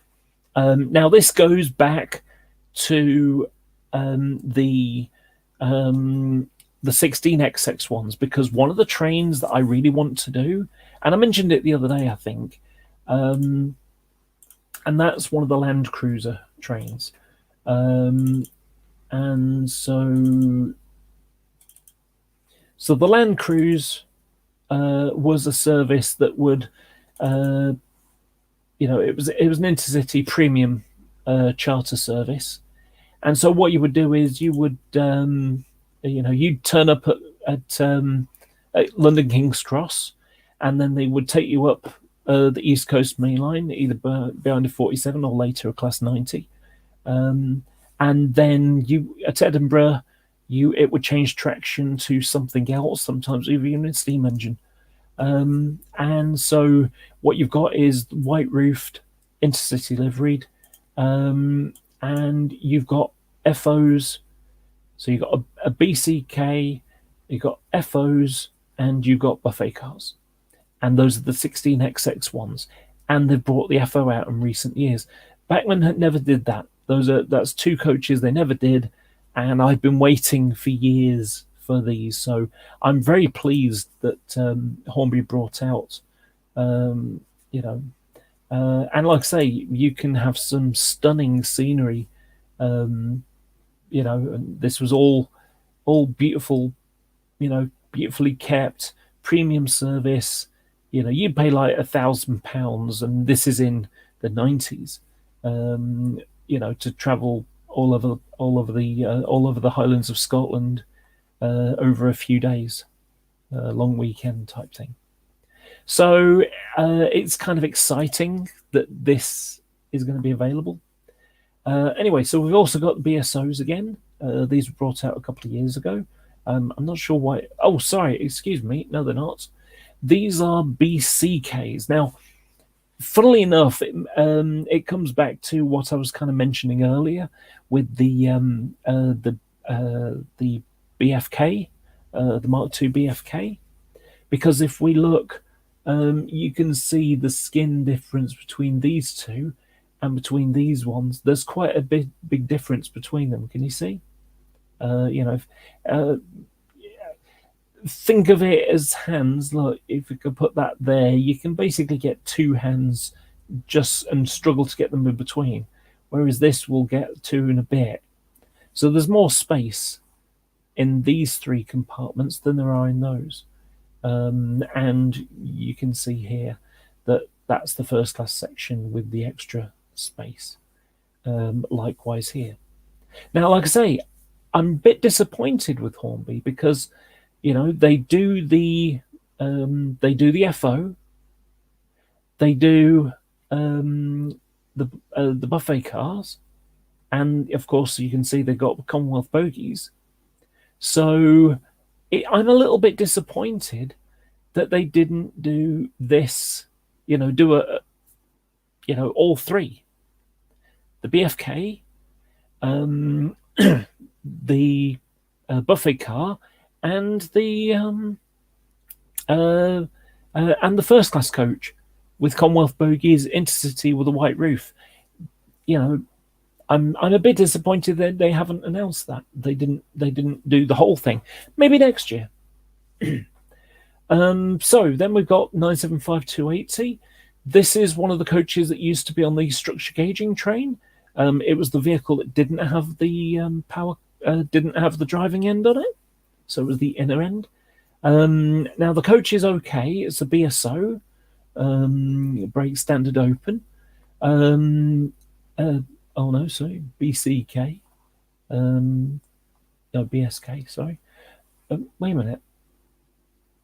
Now this goes back to the 16XX ones, because one of the trains that I really want to do, and I mentioned it the other day, I think, and that's one of the Land Cruiser trains. And so the Land Cruise was a service that would it was an intercity premium charter service. And so what you would do is you would you'd turn up at London King's Cross, and then they would take you up the East Coast Main Line, either behind a 47 or later a Class 90. And then you at Edinburgh, it would change traction to something else, sometimes even a steam engine. And so what you've got is white roofed, intercity liveried, and you've got FOs. So you've got a BCK, you've got FOs, and you've got buffet cars. And those are the 16XX ones. And they've brought the FO out in recent years. Bachmann never did that. That's two coaches they never did. And I've been waiting for years for these. So I'm very pleased that Hornby brought out, and like I say, you can have some stunning scenery. And this was all beautiful, beautifully kept, premium service. You'd pay like £1,000, and this is in the 90s. To travel all over the Highlands of Scotland over a few days, long weekend type thing. So it's kind of exciting that this is going to be available. Anyway, so we've also got the BSOs again. These were brought out a couple of years ago. I'm not sure why. Oh, sorry, excuse me. No, they're not. These are BCKs. Now, funnily enough, it comes back to what I was kind of mentioning earlier with the BFK, the Mark II BFK, because if we look, you can see the skin difference between these two and between these ones. There's quite a big difference between them. Can you see? Think of it as hands. Look, if we could put that there, you can basically get two hands and struggle to get them in between, whereas this will get two and a bit. So there's more space in these three compartments than there are in those. And you can see here that that's the first class section with the extra space. Likewise here. Now, like I say, I'm a bit disappointed with Hornby because they do the FO, they do the buffet cars, and of course you can see they've got Commonwealth bogies. So I'm a little bit disappointed that they didn't do this, all three: the BFK, the buffet car, and the first class coach with Commonwealth bogies, intercity with a white roof. I'm a bit disappointed that they haven't announced that. They didn't do the whole thing. Maybe next year. So then we've got 975-280. This is one of the coaches that used to be on the structure gauging train. It was the vehicle that didn't have the power, didn't have the driving end on it. So it was the inner end. Now the coach is okay. It's a BSO, brake standard open. Oh no, sorry, BCK. No, BSK. Sorry. Wait a minute.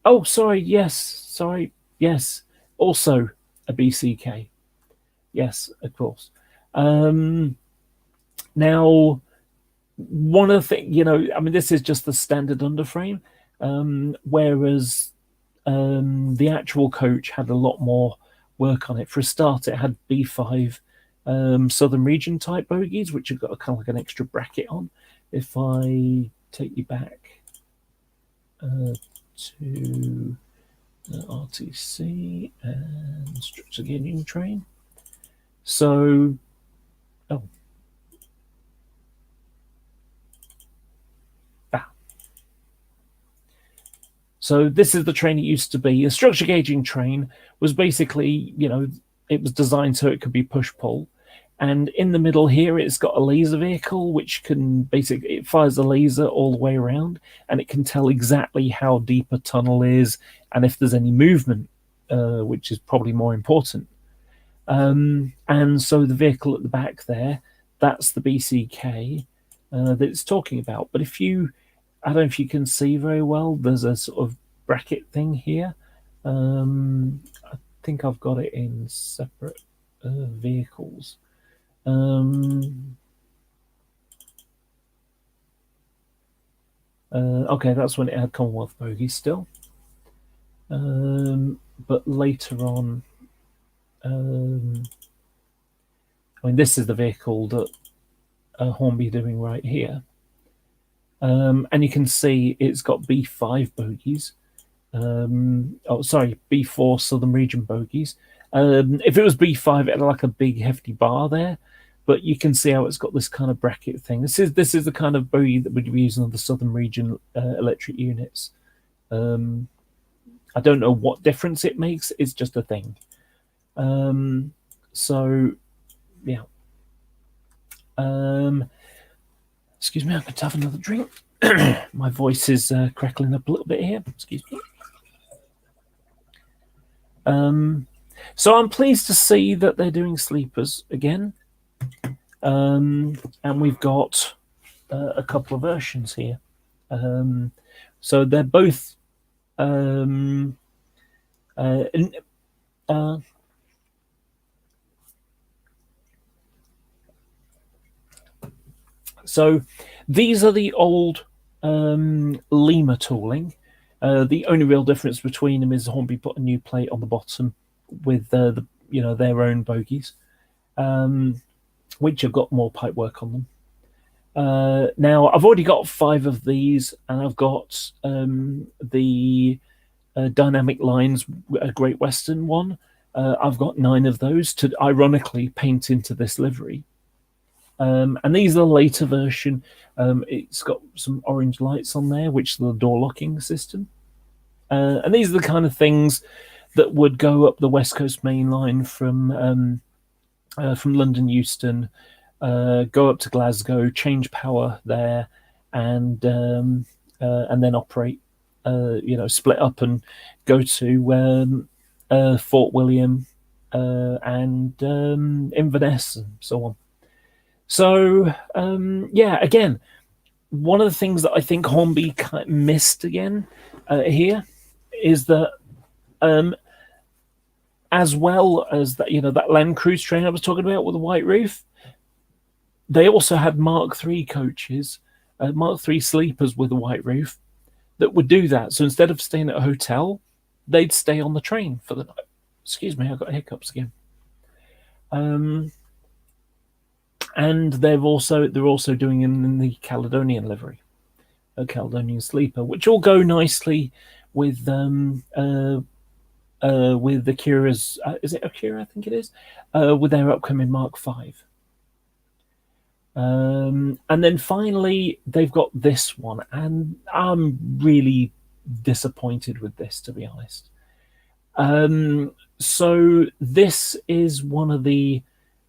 Oh, sorry. Yes. Sorry. Yes. Also a BCK. Yes, of course. Now, one of the things, this is just the standard underframe, whereas the actual coach had a lot more work on it. For a start, it had B5 Southern Region type bogies, which have got a kind of like an extra bracket on. If I take you back to RTC and structure gauging train. So, So this is the train it used to be. A structure gauging train was basically, it was designed so it could be push-pull. And in the middle here, it's got a laser vehicle, which it fires a laser all the way around, and it can tell exactly how deep a tunnel is and if there's any movement, which is probably more important. And so the vehicle at the back there, that's the BCK that it's talking about. But if you, I don't know if you can see very well, there's a sort of bracket thing here. I think I've got it in separate vehicles. Okay, that's when it had Commonwealth bogies still. But later on, I mean, this is the vehicle that Hornby doing right here. And you can see it's got B5 bogies. Oh, sorry, B4 Southern Region bogies. If it was B5, it had like a big hefty bar there, but you can see how it's got this kind of bracket thing. This is the kind of bogie that would be used on the Southern Region electric units. I don't know what difference it makes. It's just a thing. So, yeah. Excuse me, I'm going to have another drink. My voice is crackling up a little bit here. Excuse me. So I'm pleased to see that they're doing sleepers again. And we've got a couple of versions here. So they're both so these are the old lemur tooling. The only real difference between them is Hornby put a new plate on the bottom with the their own bogies, which have got more pipework on them. Now I've already got 5 of these, and I've got the Dynamic Lines Great Western one. I've got 9 of those to ironically paint into this livery. And these are the later version. It's got some orange lights on there, which is the door locking system. And these are the kind of things that would go up the West Coast main line from London Euston, go up to Glasgow, change power there, and then operate. Split up and go to Fort William and Inverness and so on. So again, one of the things that I think Hornby kind of missed again here is that as well as that Land Cruise train I was talking about with the white roof, they also had Mark III coaches, Mark III sleepers with a white roof that would do that. So instead of staying at a hotel, they'd stay on the train for the night. Excuse me, I've got hiccups again. And they're also doing in the Caledonian livery, a Caledonian sleeper, which all go nicely with the Acura's. Is it Acura? I think it is. With their upcoming Mark V. And then finally, they've got this one, and I'm really disappointed with this, to be honest. So this is one of the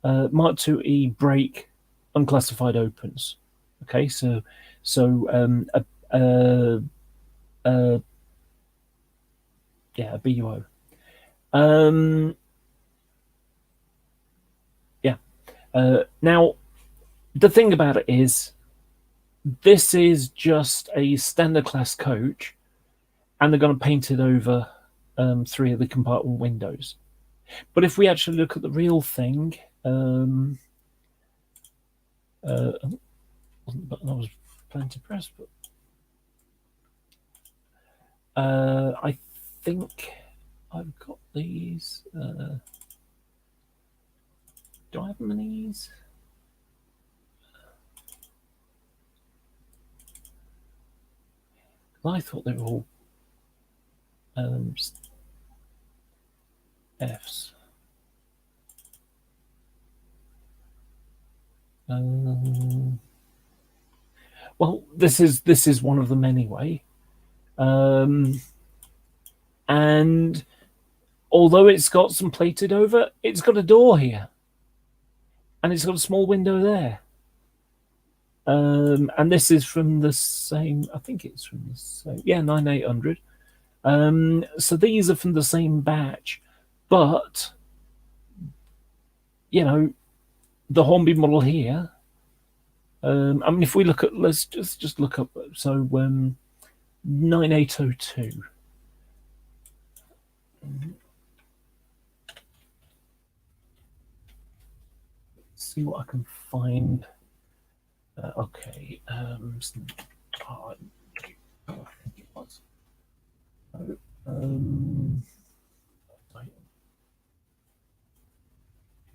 Mark IIe brake unclassified opens. Okay, so a BUO. Now, the thing about it is, this is just a standard class coach, and they're going to paint it over 3 of the compartment windows. But if we actually look at the real thing, wasn't the button I was planning to press, but I think I've got these. Do I have them in these? I thought they were all Fs. Well, this is one of them anyway. And although it's got some plated over, it's got a door here, and it's got a small window there. And this is from the same, I think it's from the same, 9800. So these are from the same batch, but you know, the Hornby model here. I mean, if we look at, let's just look up. So 9802. See what I can find. Okay. Oh, I think it was.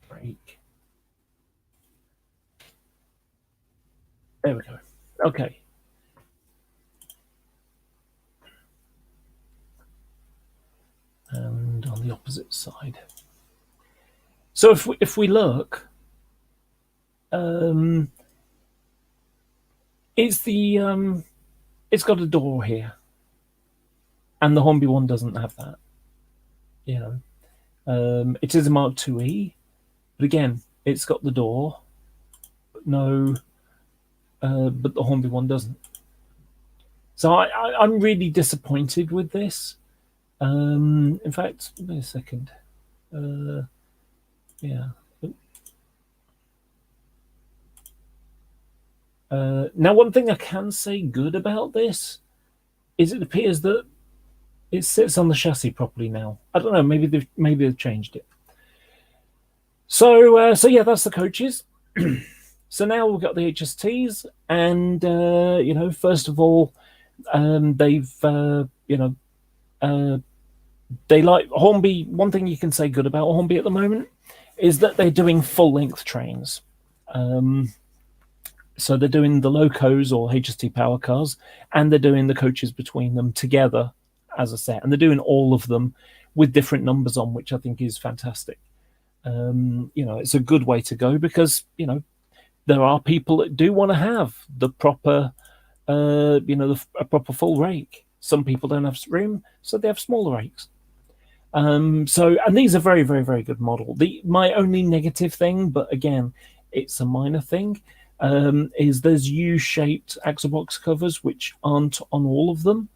Break. There we go. Okay. And on the opposite side. So if we look, it's it's got a door here, and the Hornby one doesn't have that. You know, it is a Mark IIe, but again, it's got the door, but no, but the Hornby one doesn't. So I'm really disappointed with this. In fact, wait a second. Yeah. Now, one thing I can say good about this is it appears that it sits on the chassis properly now. I don't know. Maybe they've changed it. So yeah, that's the coaches. So now we've got the HSTs, and you know, first of all, they've you know, they like Hornby. One thing you can say good about Hornby at the moment is that they're doing full length trains. So they're doing the locos or HST power cars, and they're doing the coaches between them together as a set, and they're doing all of them with different numbers on, which I think is fantastic. You know, it's a good way to go because, you know, there are people that do want to have the proper, you know, a proper full rake. Some people don't have room, so they have smaller rakes. So, and these are very, very, very good model. My only negative thing, but again, it's a minor thing, is there's U-shaped axle box covers which aren't on all of them,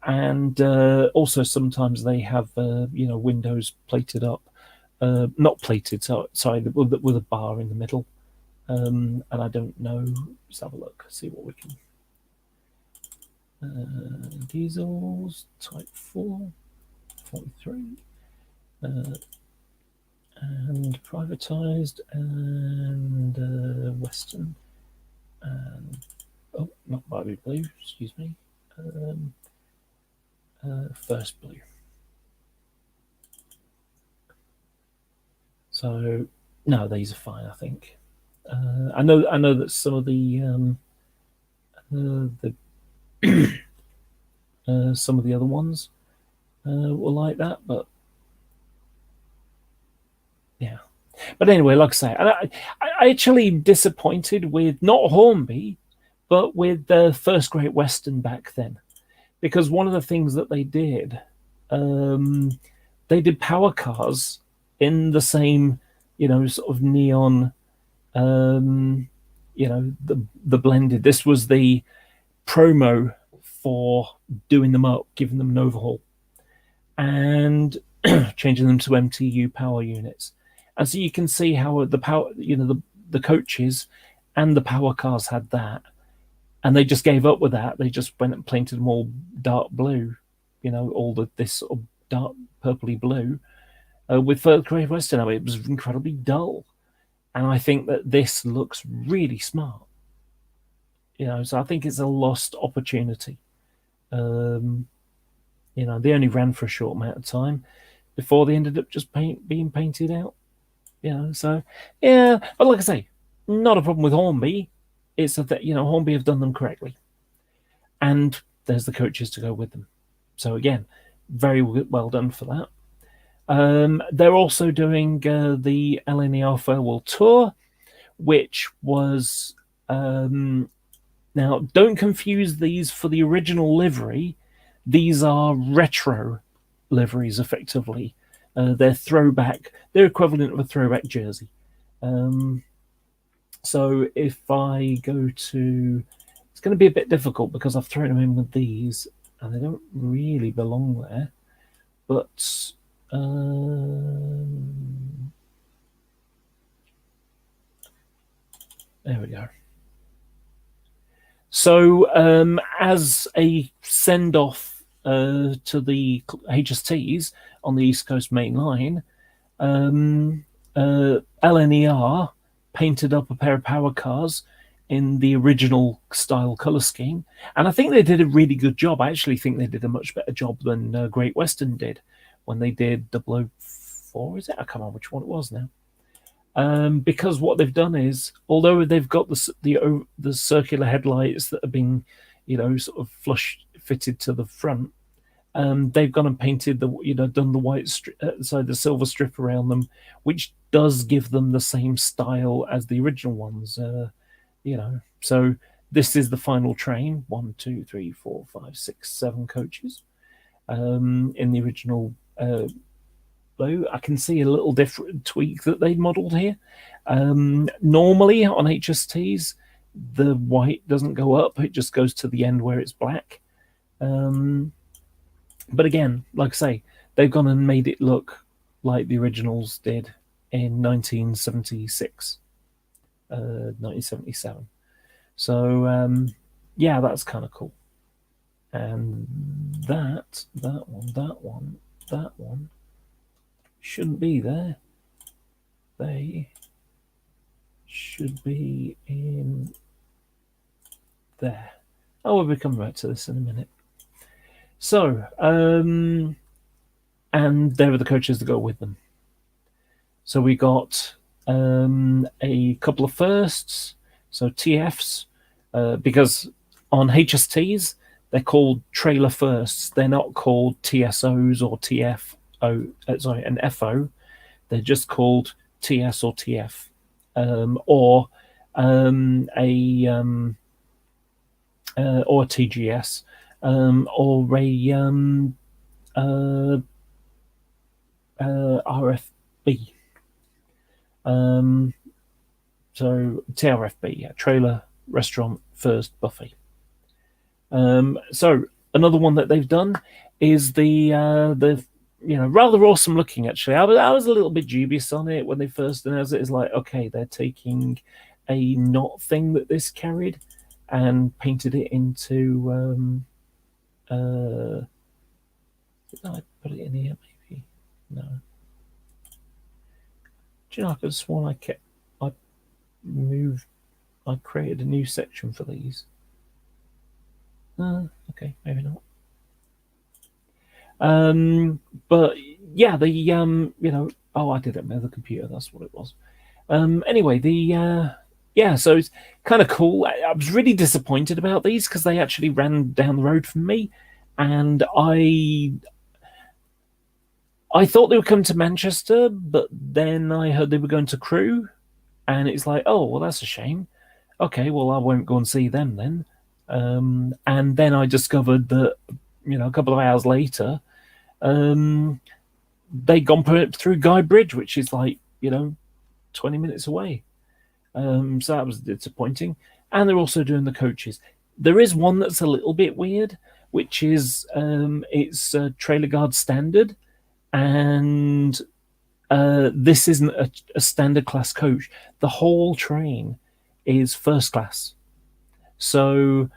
and also sometimes they have you know, windows plated up, not plated, sorry, with a bar in the middle, and I don't know. Let's have a look, see what we can. Diesels type 4. 43, and privatized, and Western, and oh, not Barbie Blue, excuse me, First Blue. So no, these are fine, I think. I know that some of the some of the other ones were like that, but yeah. But anyway, like I say, I actually am disappointed with not Hornby, but with the First Great Western back then, because one of the things that they did power cars in the same, you know, sort of neon, you know, the blended. This was the promo for doing them up, giving them an overhaul, and changing them to MTU power units. And so you can see how the power, you know, the coaches and the power cars had that, and they just gave up with that. They just went and painted them all dark blue, you know, all this sort of dark purpley blue. With First Great Western, I mean, it was incredibly dull, and I think that this looks really smart. You know, so I think it's a lost opportunity. You know, they only ran for a short amount of time before they ended up just being painted out. You know, so yeah, but like I say, not a problem with Hornby. It's that, you know, Hornby have done them correctly, and there's the coaches to go with them. So again, very well done for that. They're also doing the LNER Farewell Tour, which was now don't confuse these for the original livery. These are retro liveries, effectively. They're throwback. They're equivalent of a throwback jersey. So if I go to, it's going to be a bit difficult because I've thrown them in with these, and they don't really belong there. But There we go. So, as a send off to the HSTs on the East Coast Main Line, LNER painted up a pair of power cars in the original style color scheme, and I think they did a really good job. I actually think they did a much better job than Great Western did when they did 004. Is it? I can't remember which one it was now. Because what they've done is, although they've got the circular headlights that have been, sort of flush fitted to the front, they've gone and painted done the white the silver strip around them, which does give them the same style as the original ones. So this is the final train: 1, 2, 3, 4, 5, 6, 7 coaches in the original. I can see a little different tweak that they modelled here. Normally on HSTs, the white doesn't go up; it just goes to the end where it's black. But again, like I say, they've gone and made it look like the originals did in 1976, 1977. So yeah, that's kind of cool. And that one shouldn't be there. They should be in there. Oh, we'll be coming back to this in a minute. So, and there are the coaches that go with them. So we got a couple of firsts, so TFs, because on HSTs, they're called trailer firsts. They're not called TSOs or an FO. They're just called TS or TF, or a TGS, or a RFB. So TRFB, yeah, trailer restaurant first buffet. So another one that they've done is the rather awesome looking. Actually, I was a little bit dubious on it when they first announced it. It's like, okay, they're taking a knot thing that this carried and painted it into. Did I put it in here? Maybe no. Do you know? I could have sworn I created a new section for these. Okay, maybe not. But yeah, I did it with the computer. That's what it was. Anyway, so it's kind of cool. I was really disappointed about these because they actually ran down the road from me, and I thought they would come to Manchester, but then I heard they were going to Crewe, and it's like, oh, well, that's a shame. Okay, well, I won't go and see them then. And then I discovered that, a couple of hours later, they'd gone through Guy Bridge, which is like, 20 minutes away. So that was disappointing. And they're also doing the coaches. There is one that's a little bit weird, which is it's a trailer guard standard, and this isn't a standard class coach. The whole train is first class. So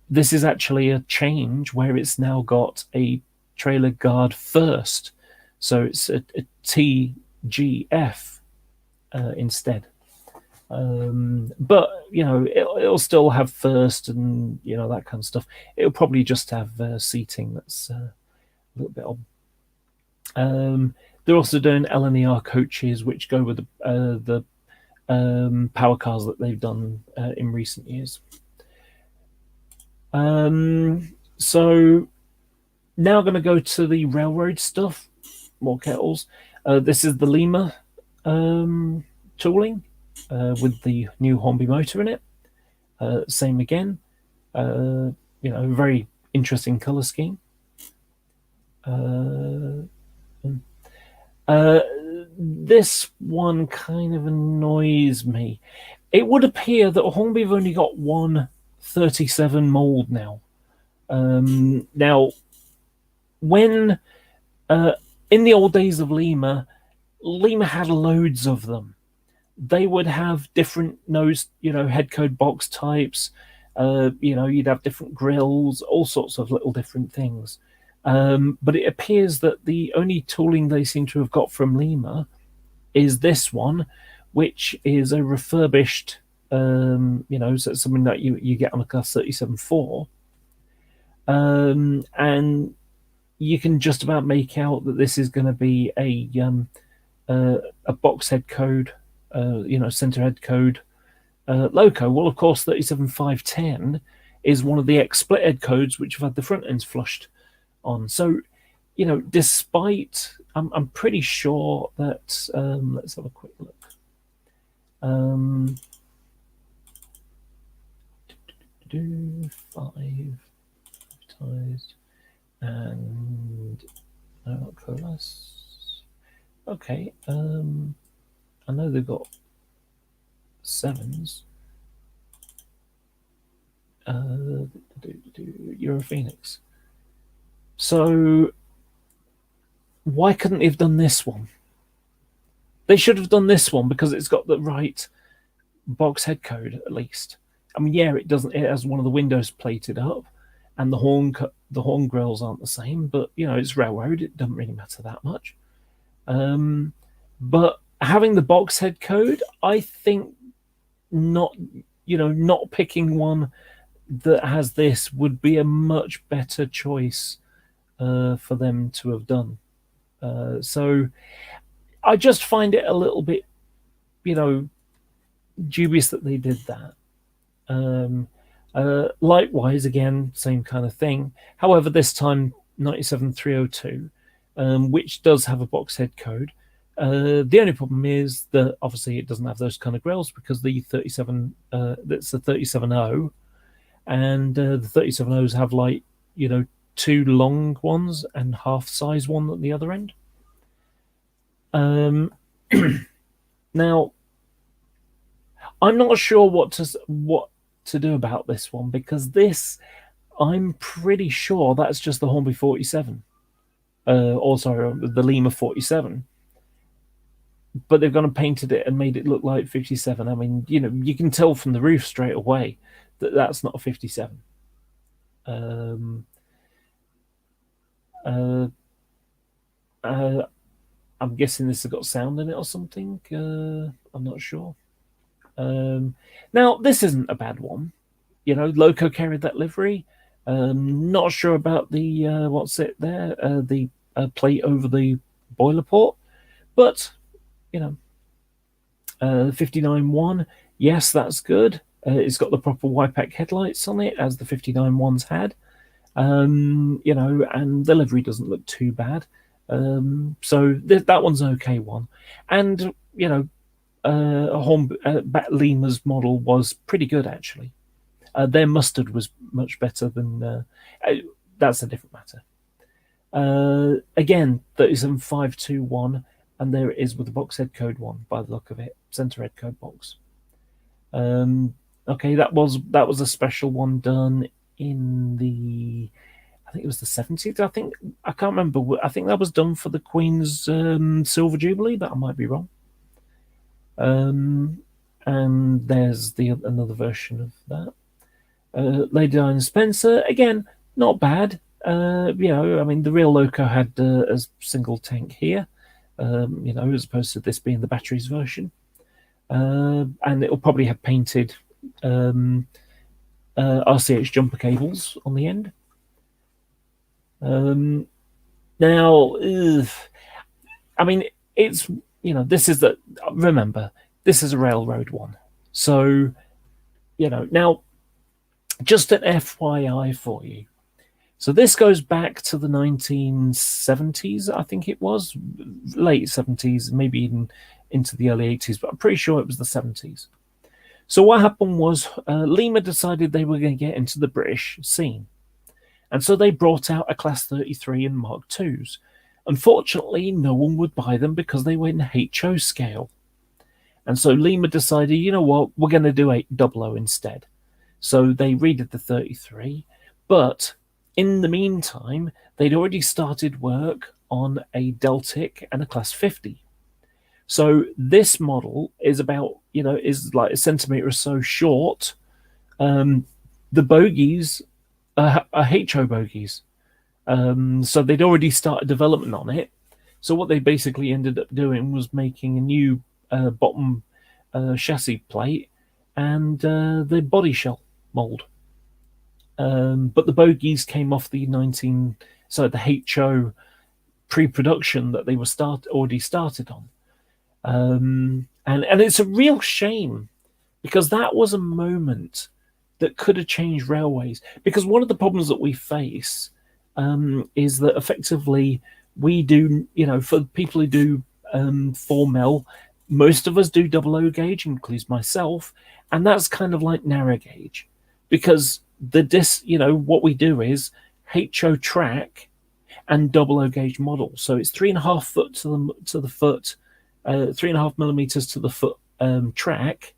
this is actually a change where it's now got a trailer guard first. So it's a TGF instead. But it'll still have first and that kind of stuff. It'll probably just have seating that's a little bit odd. They're also doing LNER coaches, which go with the power cars that they've done in recent years. So now I'm going to go to the railroad stuff, more kettles. This is the Lima tooling with the new Hornby motor in it. Same again. Very interesting color scheme. This one kind of annoys me. It would appear that Hornby have only got one 37 mold now. Now, when in the old days of Lima had loads of them. they would have different nose, head code box types. You'd have different grills, all sorts of little different things. But it appears that the only tooling they seem to have got from Lima is this one, which is a refurbished, so it's something that you get on a Class 37-4. And you can just about make out that this is going to be a box head code, center head code loco. Well, of course, 37510 is one of the X split head codes which have had the front ends flushed on. So, despite, I'm pretty sure that, let's have a quick look. 5 ties and Class. Okay, I know they've got 7s. You're a Phoenix. So why couldn't they have done this one? They should have done this one because it's got the right box head code at least. I mean, yeah, it doesn't. It has one of the windows plated up, and the horn grills aren't the same. But it's railroad. It doesn't really matter that much. But having the box head code, I think not picking one that has this would be a much better choice for them to have done. So I just find it a little bit, dubious that they did that. Likewise, again, same kind of thing. However, this time 97302, which does have a box head code. The only problem is that obviously it doesn't have those kind of grills because the 37, that's the 370, and the 370s have like 2 long ones and half size one at the other end. Now, I'm not sure what to do about this one because I'm pretty sure that's just the Hornby 47, or sorry, the Lima 47. But they've gone and painted it and made it look like 57. I mean, you can tell from the roof straight away that that's not a 57. I'm guessing this has got sound in it or something. I'm not sure. Now, this isn't a bad one. Loco carried that livery. Not sure about the what's it there, the plate over the boiler port, but 59-1, yes, that's good. It's got the proper Wipac headlights on it, as the 59-1s had. And the livery doesn't look too bad. So that one's an okay one. And, Lima's model was pretty good, actually. Their mustard was much better than... that's a different matter. Again, 37521, and there it is with the box head code one, by the look of it. Center head code box. Okay, that was a special one done in the... I think it was the 70s. I can't remember. I think that was done for the Queen's Silver Jubilee, but I might be wrong. And there's another version of that. Lady Diana Spencer, again, not bad. I mean, the real Loco had a single tank here, as opposed to this being the batteries version. And it'll probably have painted RCH jumper cables on the end. Now, I mean, it's, this is remember, this is a railroad one. So, now, just an FYI for you. So this goes back to the 1970s, I think it was, late 70s, maybe even into the early 80s, but I'm pretty sure it was the 70s. So what happened was Lima decided they were going to get into the British scene. And so they brought out a Class 33 and Mark IIs. Unfortunately, no one would buy them because they were in HO scale. And so Lima decided, you know what, we're going to do a 00 instead. So they redid the 33, but in the meantime, they'd already started work on a Deltic and a Class 50. So this model is about, is like a centimetre or so short. The bogies are HO bogies. So they'd already started development on it. So what they basically ended up doing was making a new bottom chassis plate and the body shell mold. But the bogies came off the the HO pre-production that they were already started on. And it's a real shame because that was a moment that could have changed railways. Because one of the problems that we face is that effectively we do, for people who do 4 mil, most of us do double O gauge, includes myself, and that's kind of like narrow gauge because what we do is HO track and double O gauge model. So it's 3.5 foot to the foot, 3.5 millimeters to the foot track,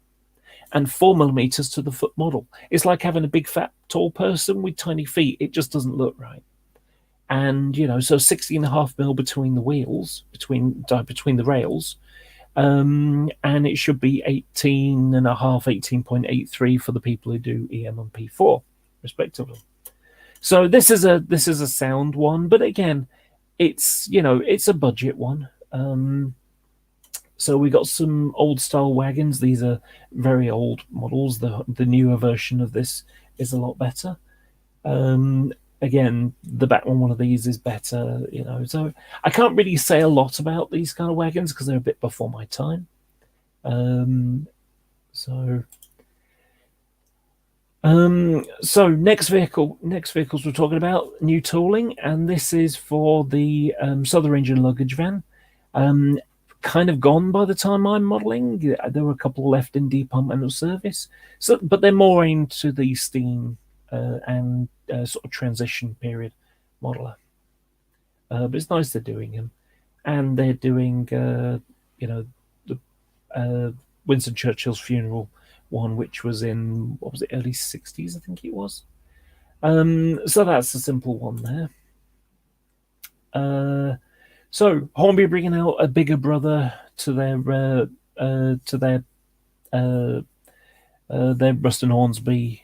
and 4 millimeters to the foot model. It's like having a big fat tall person with tiny feet. It just doesn't look right. And so 16.5 mil between the wheels, between the rails, and it should be 18.5, 18.83 for the people who do EM and P4 respectively. So this is a sound one, but again, it's a budget one. So we got some old style wagons. These are very old models. The newer version of this is a lot better. Again, the back one of these is better, So I can't really say a lot about these kind of wagons because they're a bit before my time. So next vehicles we're talking about new tooling, and this is for the Southern Engine luggage van. Kind of gone by the time I'm modelling. There were a couple left in departmental service, but they're more aimed to the steam and sort of transition period modeler. But it's nice they're doing them, and they're doing the Winston Churchill's funeral one, which was in early 60s, I think it was. So that's a simple one there. So Hornby bringing out a bigger brother to their Ruston Hornsby.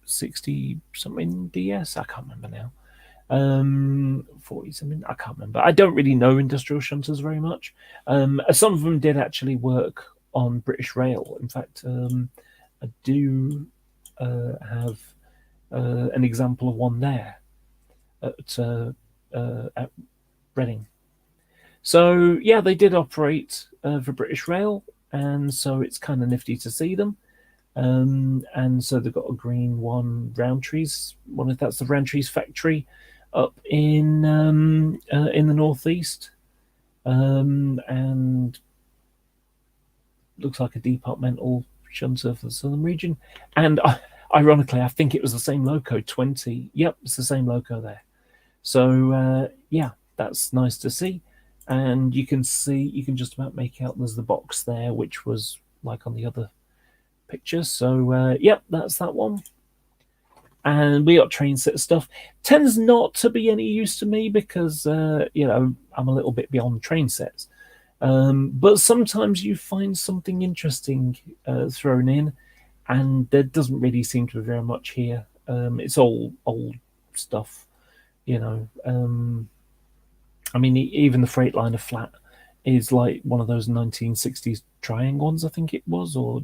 60 something DS? I can't remember now. 40 something, I can't remember. I don't really know industrial shunters very much. Some of them did actually work on British Rail. In fact, I do have an example of one there at Reading. So yeah, they did operate for British Rail, and so it's kind of nifty to see them. And so they've got a green one, Roundtrees. That's the Roundtrees factory up in the northeast, and looks like a departmental shunter for the southern region. And ironically, I think it was the same loco. 20. Yep, it's the same loco there. So yeah, that's nice to see. And you can just about make out there's the box there, which was like on the other picture. So yep, that's that one. And we got train set stuff. Tends not to be any use to me because I'm a little bit beyond train sets. But sometimes you find something interesting thrown in, and there doesn't really seem to be very much here. It's all old stuff, I mean, even the Freightliner flat is like one of those 1960s triangle ones, I think it was, or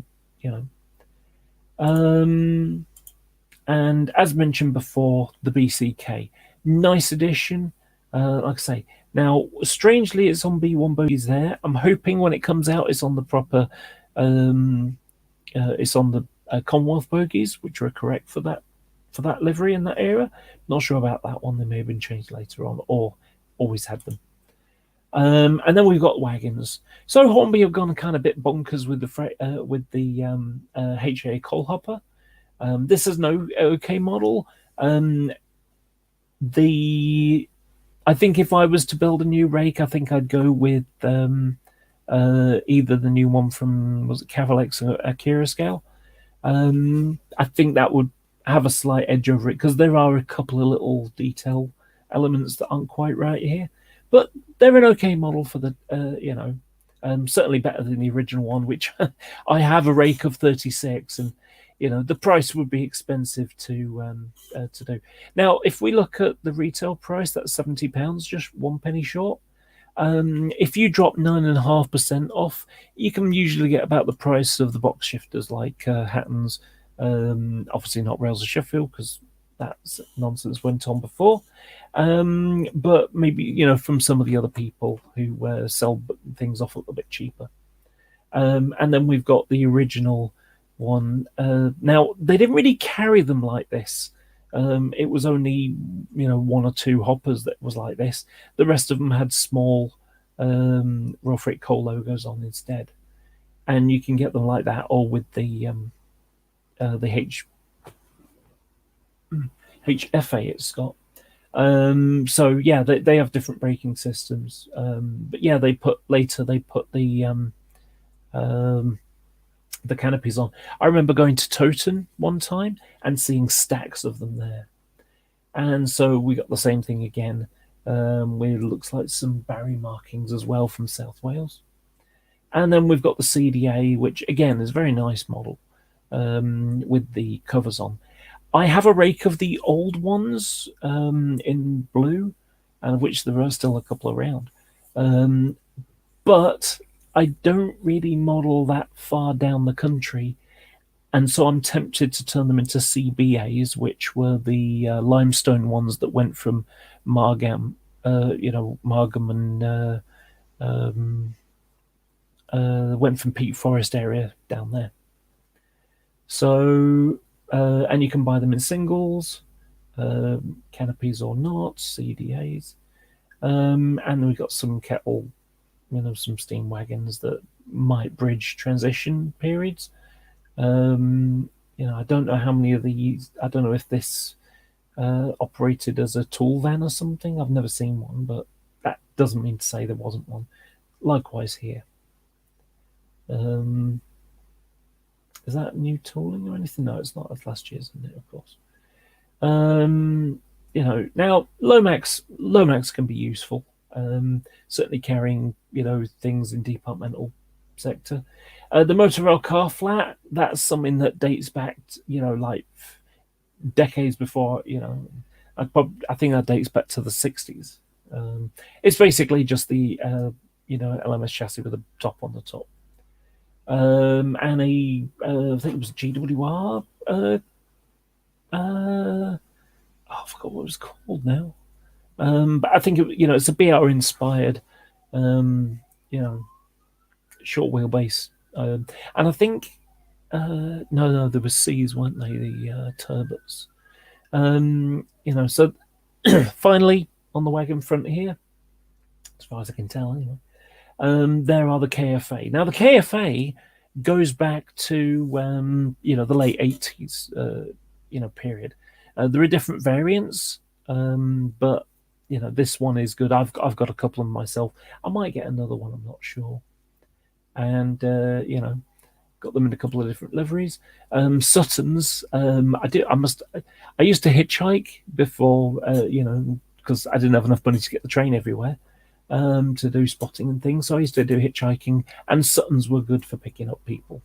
and as mentioned before, the BCK, nice addition. Like I say, now strangely, it's on B1 bogies there. I'm hoping when it comes out, it's on the proper, it's on the Commonwealth bogies, which are correct for that livery in that era. Not sure about that one. They may have been changed later on, or always had them. And then we've got wagons. So Hornby have gone kind of bit bonkers with the HA coal hopper. This is no OK model. I think if I was to build a new rake, I think I'd go with either the new one from, was it Cavalex or Akira scale? I think that would have a slight edge over it because there are a couple of little detail elements that aren't quite right here, but they're an OK model for the Certainly better than the original one, which I have a rake of 36, and the price would be expensive to do. Now, if we look at the retail price, that's £70, just 1 penny short. If you drop 9.5% off, you can usually get about the price of the box shifters like Hatton's. Obviously not Rails of Sheffield, because that's nonsense went on before. But maybe, from some of the other people who sell things off a little bit cheaper. And then we've got the original one. Now, they didn't really carry them like this. It was only, one or two hoppers that was like this. The rest of them had small Royal Freight Coal logos on instead. And you can get them like that, or with the HFA it's got. So yeah, they have different braking systems. But yeah, they put the canopies on. I remember going to Toten one time and seeing stacks of them there. And so we got the same thing again, where it looks like some Barry markings as well from South Wales. And then we've got the CDA, which again is a very nice model, with the covers on. I have a rake of the old ones in blue, and of which there are still a couple around. But I don't really model that far down the country, and so I'm tempted to turn them into CBAs, which were the limestone ones that went from Margam, Margam and went from Peak Forest area down there. So, and you can buy them in singles, canopies or not, CDAs. And then we've got some kettle, some steam wagons that might bridge transition periods. I don't know how many of these. I don't know if this operated as a tool van or something. I've never seen one, but that doesn't mean to say there wasn't one. Likewise here. Is that new tooling or anything? No, it's not. That's last year's, isn't it? Of course. Now Lomax can be useful. Certainly carrying, things in departmental sector. The motor rail car flat, that's something that dates back, like decades before, I think that dates back to the 60s. It's basically just the, LMS chassis with a top on the top. And I think it was GWR. I forgot what it was called now. But I think it's a BR inspired, short wheelbase. And I think no, there were C's, weren't they? The turbos. So finally on the wagon front here, as far as I can tell, anyway. There are the KFA. Now the KFA goes back to the late 80s, period. There are different variants, but this one is good. I've got a couple of them myself. I might get another one. I'm not sure. And got them in a couple of different liveries. Suttons. I used to hitchhike before, because I didn't have enough money to get the train everywhere. To do spotting and things. So I used to do hitchhiking, and Suttons were good for picking up people.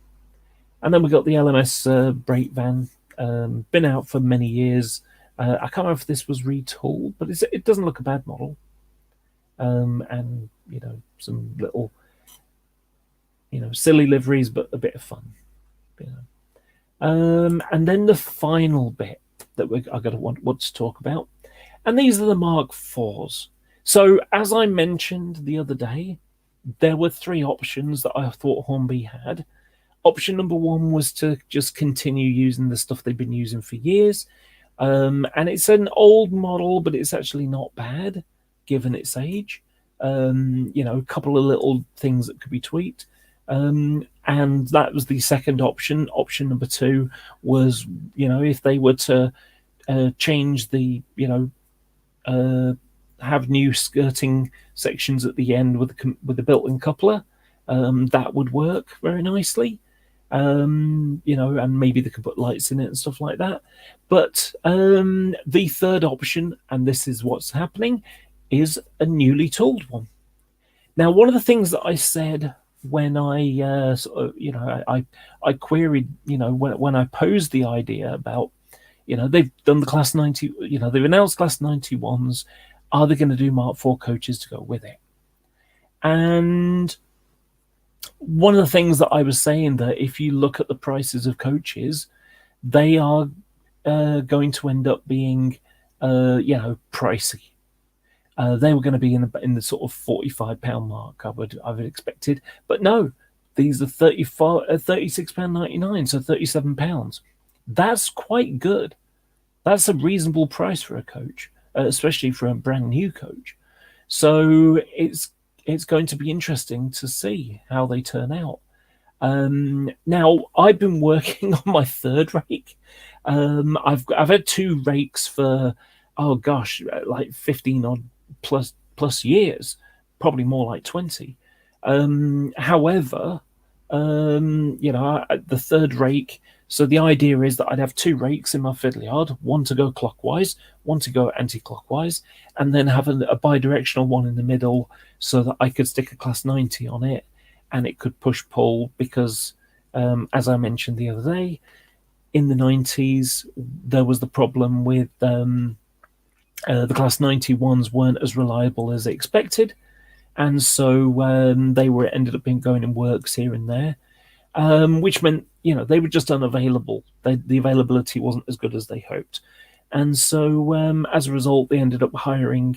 And then we got the LMS brake van, been out for many years. I can't remember if this was retooled, but it doesn't look a bad model. And, some little, silly liveries, but a bit of fun. And then the final bit that I want to talk about, and these are the Mark IVs. So, as I mentioned the other day, there were three options that I thought Hornby had. Option number one was to just continue using the stuff they've been using for years. And it's an old model, but it's actually not bad, given its age. A couple of little things that could be tweaked. And that was the second option. Option number two was, if they were to change the, have new skirting sections at the end with the built-in coupler, that would work very nicely. And maybe they could put lights in it and stuff like that. But the third option, and this is what's happening, is a newly tooled one. Now, one of the things that I said when I I queried, when I posed the idea about, they've done the Class 90, they've announced Class 91s. Are they going to do Mark IV coaches to go with it? And one of the things that I was saying, that if you look at the prices of coaches, they are going to end up being, pricey. They were going to be in the sort of £45 mark, I would have expected, but no, these are £36.99, so £37. That's quite good. That's a reasonable price for a coach, especially for a brand new coach. So it's going to be interesting to see how they turn out. Now I've been working on my third rake. I've had two rakes for, oh gosh, like 15 odd plus years, probably more like 20. However, the third rake. So the idea is that I'd have two rakes in my fiddle yard, one to go clockwise, one to go anti-clockwise, and then have a bi-directional one in the middle, so that I could stick a Class 90 on it, and it could push-pull, because, as I mentioned the other day, in the 90s, there was the problem with the Class 91s weren't as reliable as expected, and so they ended up going in works here and there, which meant, they were just unavailable. The availability wasn't as good as they hoped. And so as a result, they ended up hiring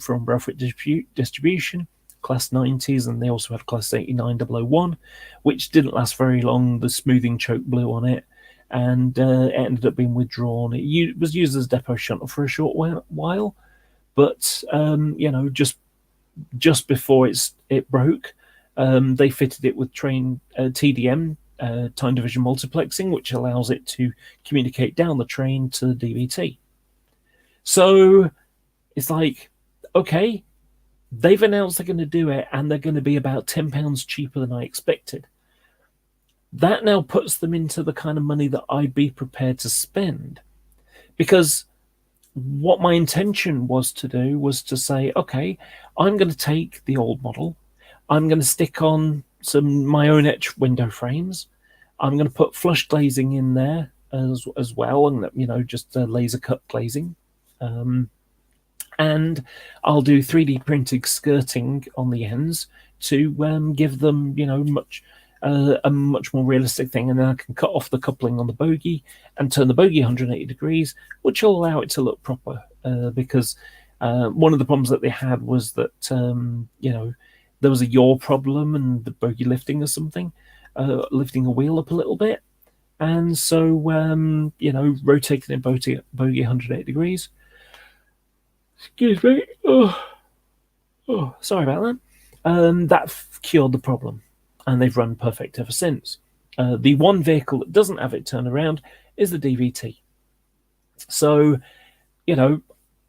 from Bradford Distribution, Class 90s, and they also had Class 89001, which didn't last very long. The smoothing choke blew on it, and it ended up being withdrawn. It was used as depot shunter for a short while, but just before it broke, they fitted it with TDM, time division multiplexing, which allows it to communicate down the train to the DVT. So it's like, okay, they've announced they're going to do it, and they're going to be about £10 cheaper than I expected. That now puts them into the kind of money that I'd be prepared to spend, because what my intention was to do was to say, okay, I'm going to take the old model, I'm going to stick on my own etch window frames, I'm going to put flush glazing in there as well, and just laser cut glazing, and I'll do 3D printed skirting on the ends to give them a much more realistic thing, and then I can cut off the coupling on the bogie and turn the bogie 180 degrees, which will allow it to look proper, because one of the problems that they had was that there was a yaw problem, and the bogie lifting or something, lifting a wheel up a little bit, and so rotating the bogie 180 degrees. Excuse me. Oh, sorry about that. That cured the problem, and they've run perfect ever since. The one vehicle that doesn't have it turn around is the DVT. So,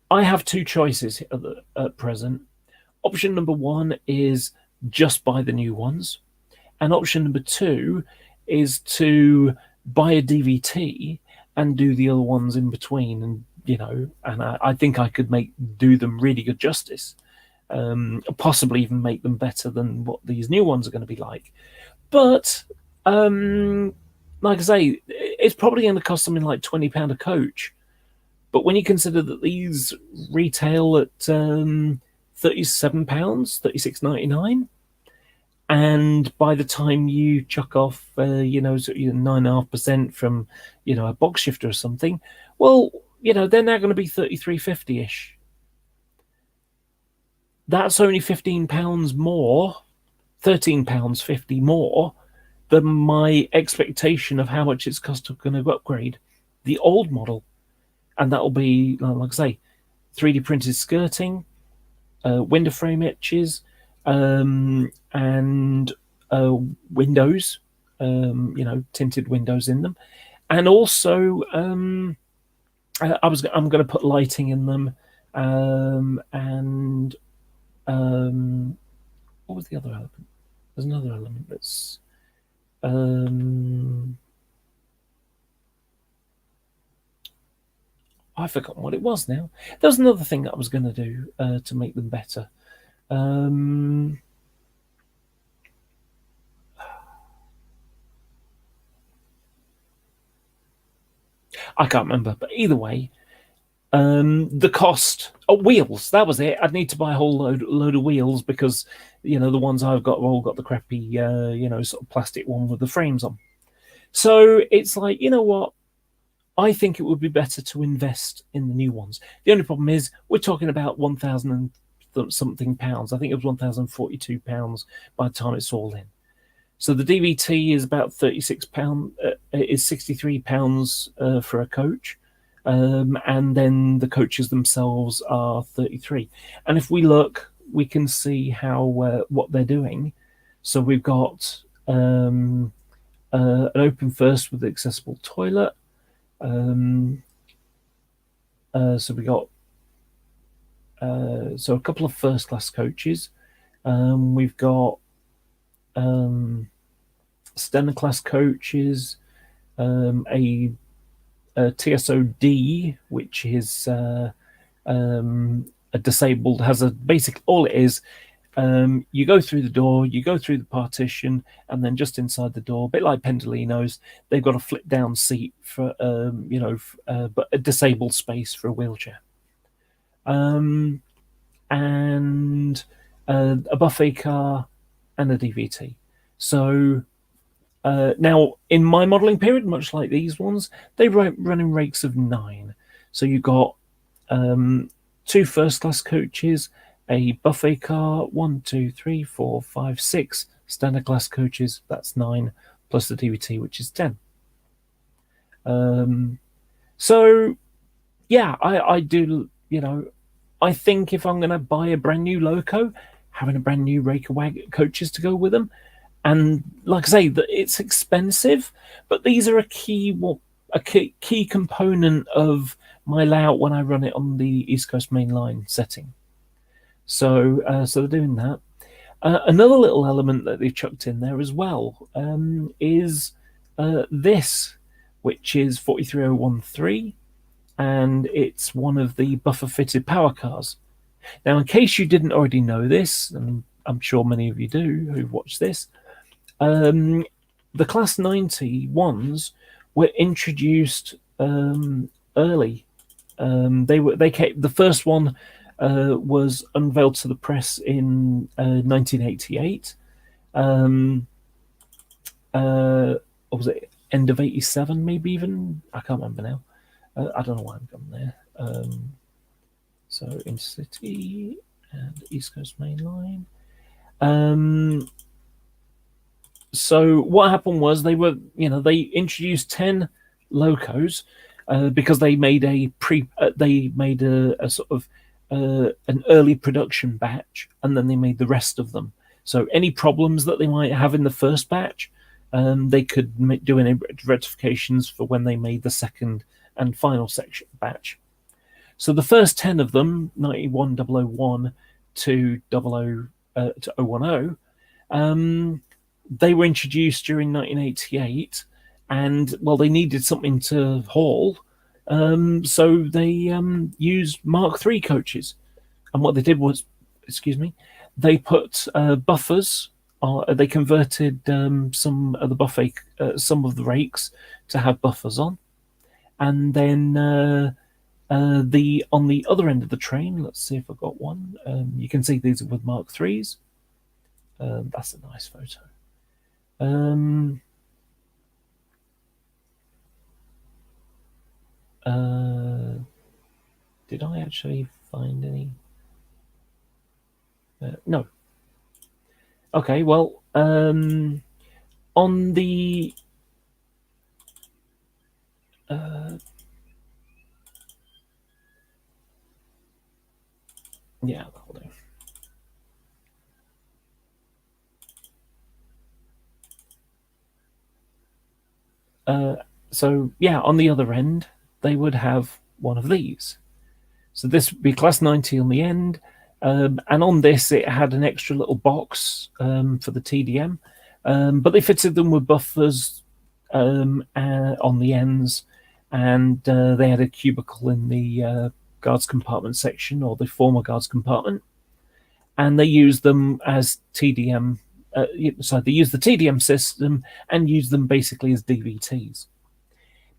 I have two choices at present. Option number one is just buy the new ones, and option number two is to buy a DVT and do the other ones in between, and I think I could do them really good justice, possibly even make them better than what these new ones are going to be like. But like I say, it's probably going to cost something like £20 a coach. But when you consider that these retail at £37, £36.99, and by the time you chuck off, 9.5% from, a box shifter or something, well, they're now going to be £33.50-ish. That's only £15 more, £13.50 more than my expectation of how much it's going to upgrade the old model. And that'll be, like I say, 3D printed skirting, window frame etches, and windows, tinted windows in them. And also, I'm going to put lighting in them, and what was the other element? There's another element that's I've forgotten what it was now. There was another thing that I was going to do to make them better. I can't remember, but either way, the cost. Oh, wheels. That was it. I'd need to buy a whole load of wheels because the ones I've got have all got the crappy sort of plastic one with the frames on. So it's like, you know what? I think it would be better to invest in the new ones. The only problem is we're talking about 1,000 and something pounds. I think it was 1,042 pounds by the time it's all in. So the DVT is about £36. Is £63 for a coach, and then the coaches themselves are 33. And if we look, we can see how what they're doing. So we've got an open first with accessible toilet. So we got so a couple of first class coaches. We've got Sentinel class coaches, a TSOD, which is a disabled, has a basic, all it is, you go through the door, you go through the partition, and then just inside the door, a bit like Pendolinos, they've got a flip down seat for, but a disabled space for a wheelchair. And a buffet car and a DVT. So now, in my modelling period, much like these ones, they run in rakes of 9. So you got 2 first-class coaches, a buffet car, 1, 2, 3, 4, 5, 6 standard class coaches. That's 9 plus the DVT, which is 10. So yeah, I do. I think if I'm going to buy a brand new loco, having a brand new rake of wagon coaches to go with them. And like I say, that it's expensive, but these are a key component of my layout when I run it on the East Coast Main Line setting. So they're doing that. Another little element that they've chucked in there as well is this, which is 43013, and it's one of the buffer-fitted power cars. Now, in case you didn't already know this, and I'm sure many of you do who've watched this, the Class 90 ones were introduced early. The first one was unveiled to the press in 1988. Or was it end of 87? Maybe even, I can't remember now. I don't know why I'm going there. So Intercity and East Coast Main Line. So what happened was they introduced 10 locos because they made a sort of an early production batch, and then they made the rest of them. So any problems that they might have in the first batch, they could do any rectifications for when they made the second and final section batch. So the first 10 of them, 91001 to 010, they were introduced during 1988, and they needed something to haul, so they used Mark III coaches. And what they did was, they put buffers. They converted some of the rakes to have buffers on, and then on the other end of the train, let's see if I've got one. You can see these are with Mark IIIs. That's a nice photo. Did I actually find any? No. Okay, well, on the yeah, that'll do. So yeah, on the other end, they would have one of these. So this would be Class 90 on the end, and on this it had an extra little box for the TDM, but they fitted them with buffers on the ends, and they had a cubicle in the guards compartment section, or the former guards compartment, and they used them as TDM. So they used the TDM system and used them basically as DVTs.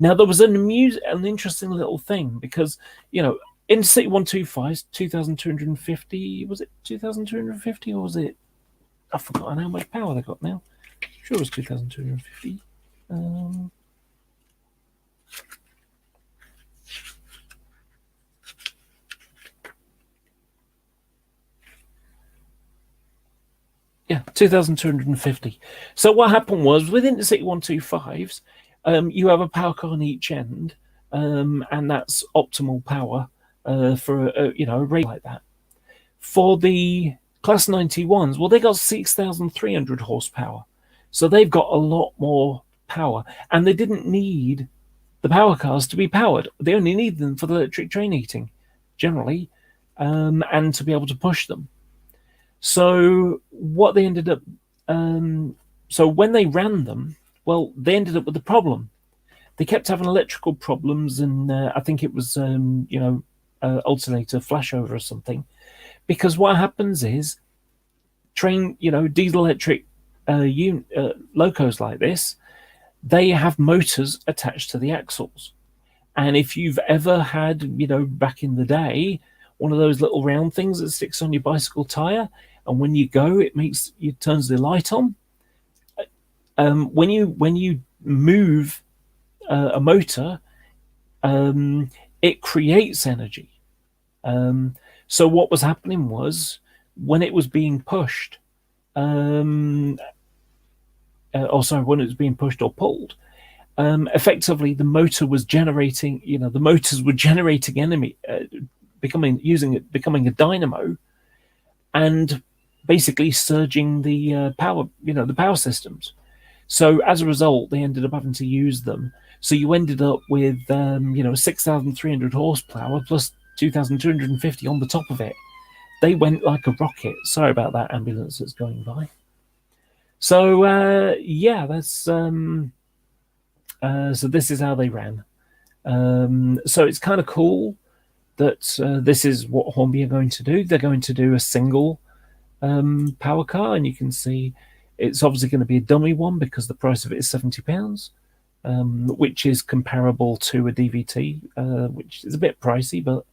Now there was an interesting little thing because Intercity 125's 2,250. Was it 2,250 or was it? I've forgotten how much power they got now. Sure, it was 2,250. Yeah, 2,250. So what happened was with Intercity 125s, you have a power car on each end, and that's optimal power for a race like that. For the Class 91s, well, they got 6,300 horsepower, so they've got a lot more power, and they didn't need the power cars to be powered. They only need them for the electric train heating, generally, and to be able to push them. So what they ended up, so when they ran them, well, they ended up with a problem. They kept having electrical problems, and I think it was, alternator flashover or something. Because what happens is, diesel electric locos like this, they have motors attached to the axles. And if you've ever had, back in the day, one of those little round things that sticks on your bicycle tire, and when you go, it turns the light on. When you move a motor, it creates energy. So what was happening was when it was being pushed, when it was being pushed or pulled, effectively the motor was generating. The motors were generating energy, becoming a dynamo, and basically surging the power, the power systems. So as a result, they ended up having to use them. So you ended up with 6,300 horsepower plus 2,250 on the top of it. They went like a rocket. Sorry about that ambulance that's going by. So that's so this is how they ran. So it's kind of cool that this is what Hornby are going to do. They're going to do a single power car, and you can see it's obviously going to be a dummy one because the price of it is £70, which is comparable to a DVT, which is a bit pricey, but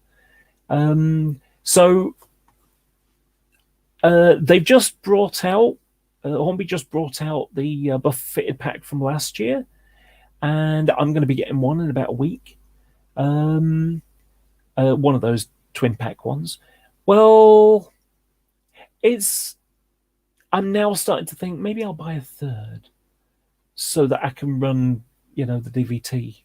they've just brought out, Hornby just brought out the buff fitted pack from last year, and I'm going to be getting one in about a week. One of those twin pack ones. Well, I'm now starting to think maybe I'll buy a third so that I can run, the DVT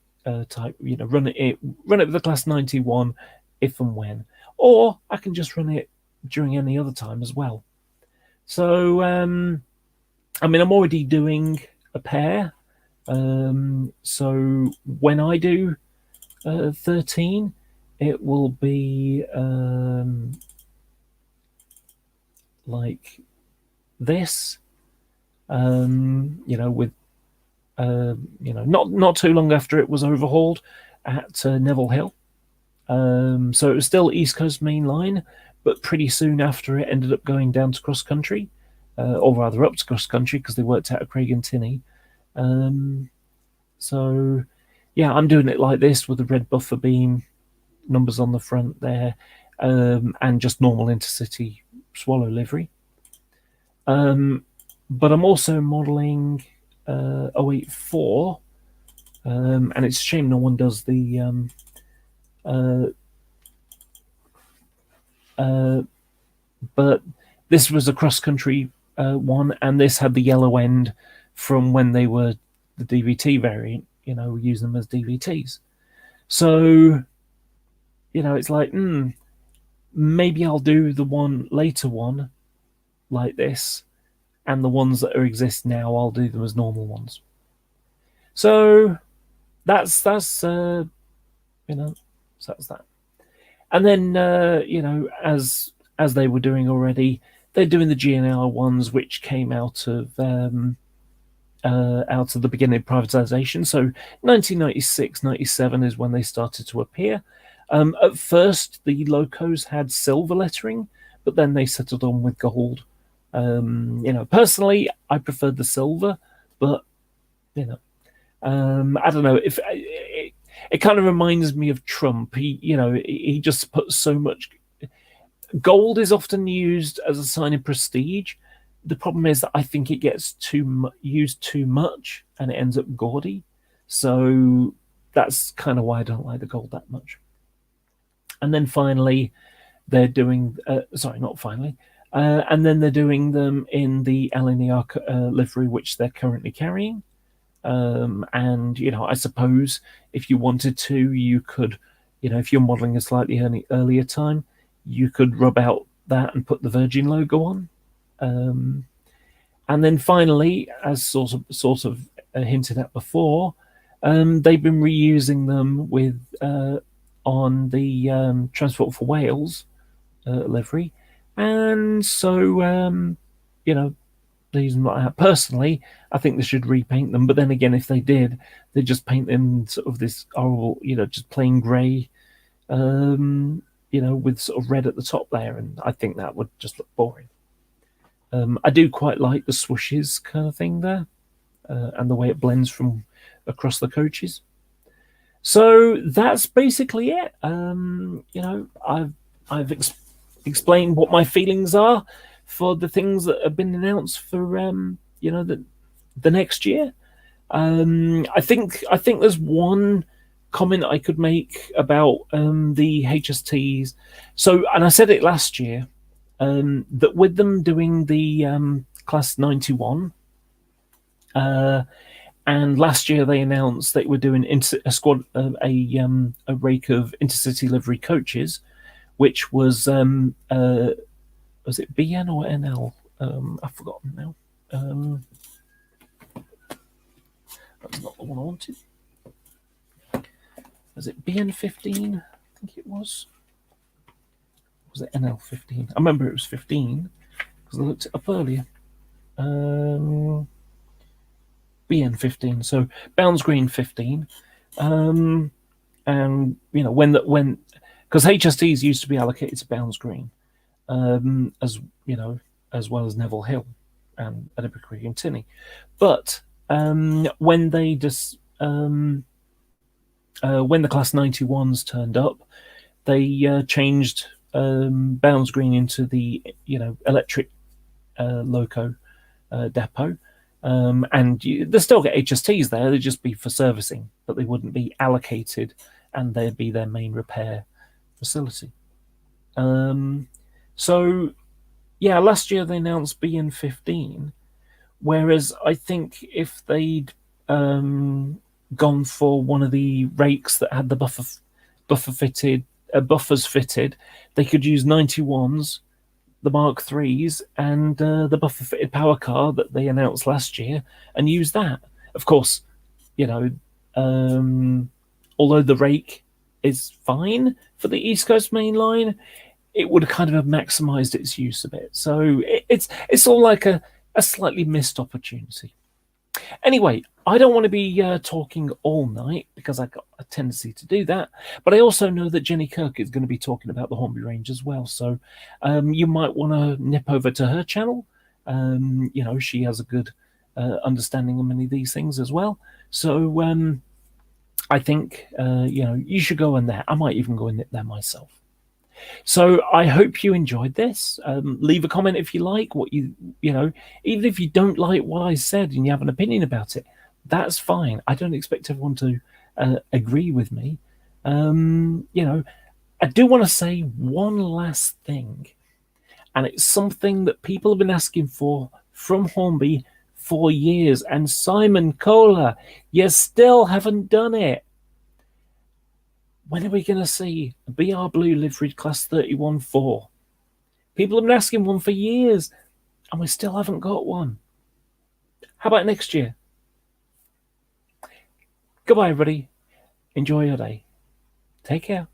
type, run it with the Class 91 if and when, or I can just run it during any other time as well. So, I'm already doing a pair. So when I do 13, it will be like this, with not too long after it was overhauled at Neville Hill. So it was still East Coast Main Line, but pretty soon after it ended up going down to cross country, or rather up to cross country because they worked out of Craig and Tinney. So yeah, I'm doing it like this with the red buffer beam numbers on the front there, and just normal Intercity Swallow livery. But I'm also modelling 084, and it's a shame no one does the but this was a cross-country one, and this had the yellow end from when they were the DVT variant, use them as DVTs. So, it's like, maybe I'll do the later one like this, and the ones that exist now, I'll do them as normal ones. So that's that's that. And then as they were doing already, they're doing the GNL ones, which came out of the beginning of privatization. So 1996, 97 is when they started to appear. At first, the locos had silver lettering, but then they settled on with gold. Personally, I preferred the silver, but I don't know, if it kind of reminds me of Trump. He just puts so much. Gold is often used as a sign of prestige. The problem is that I think it gets used too much and it ends up gaudy. So that's kind of why I don't like the gold that much. And then finally, they're doing, not finally, and then they're doing them in the LNER livery, which they're currently carrying. And, I suppose if you wanted to, you could, if you're modeling a slightly earlier time, you could rub out that and put the Virgin logo on. And then finally, as sort of hinted at before, they've been reusing them with on the Transport for Wales livery, and so personally, I think they should repaint them. But then again, if they did, they'd just paint them sort of this horrible, just plain grey, with sort of red at the top there, and I think that would just look boring. I do quite like the swooshes kind of thing there, and the way it blends from across the coaches. So that's basically it. I've explained what my feelings are for the things that have been announced for the next year. I think there's one comment I could make about the HSTs. So, and I said it last year, that with them doing the Class 91, and last year they announced they were doing a rake of intercity livery coaches, which was it BN or NL? I've forgotten now. That's not the one I wanted. Was it BN15? I think it was. Was it NL15? I remember it was 15 because I looked it up earlier. BN15, so Bounds Green 15. And when because HSTs used to be allocated to Bounds Green, as well as Neville Hill and Edinburgh Creek and Tinney, but when they just when the Class 91s turned up, they changed Bounds Green into the electric loco depot, and they still get HSTs there. They'd just be for servicing, but they wouldn't be allocated, and they'd be their main repair facility. So yeah, last year they announced BN15, whereas I think if they'd gone for one of the rakes that had the buffers fitted, they could use 91s, the Mark IIIs, and the buffer fitted power car that they announced last year, and use that. Of course, although the rake is fine for the East Coast Main Line, it would kind of have maximized its use a bit. So it's all like a slightly missed opportunity. Anyway, I don't want to be talking all night because I've got a tendency to do that. But I also know that Jenny Kirk is going to be talking about the Hornby Range as well. So you might want to nip over to her channel. She has a good understanding of many of these things as well. So I think, you should go in there. I might even go in there myself. So I hope you enjoyed this. Leave a comment if you like what even if you don't like what I said and you have an opinion about it, that's fine. I don't expect everyone to agree with me. I do want to say one last thing, and it's something that people have been asking for from Hornby for years. And Simon Kohler, you still haven't done it. When are we going to see a BR Blue liveried Class 31-4? People have been asking one for years, and we still haven't got one. How about next year? Goodbye, everybody. Enjoy your day. Take care.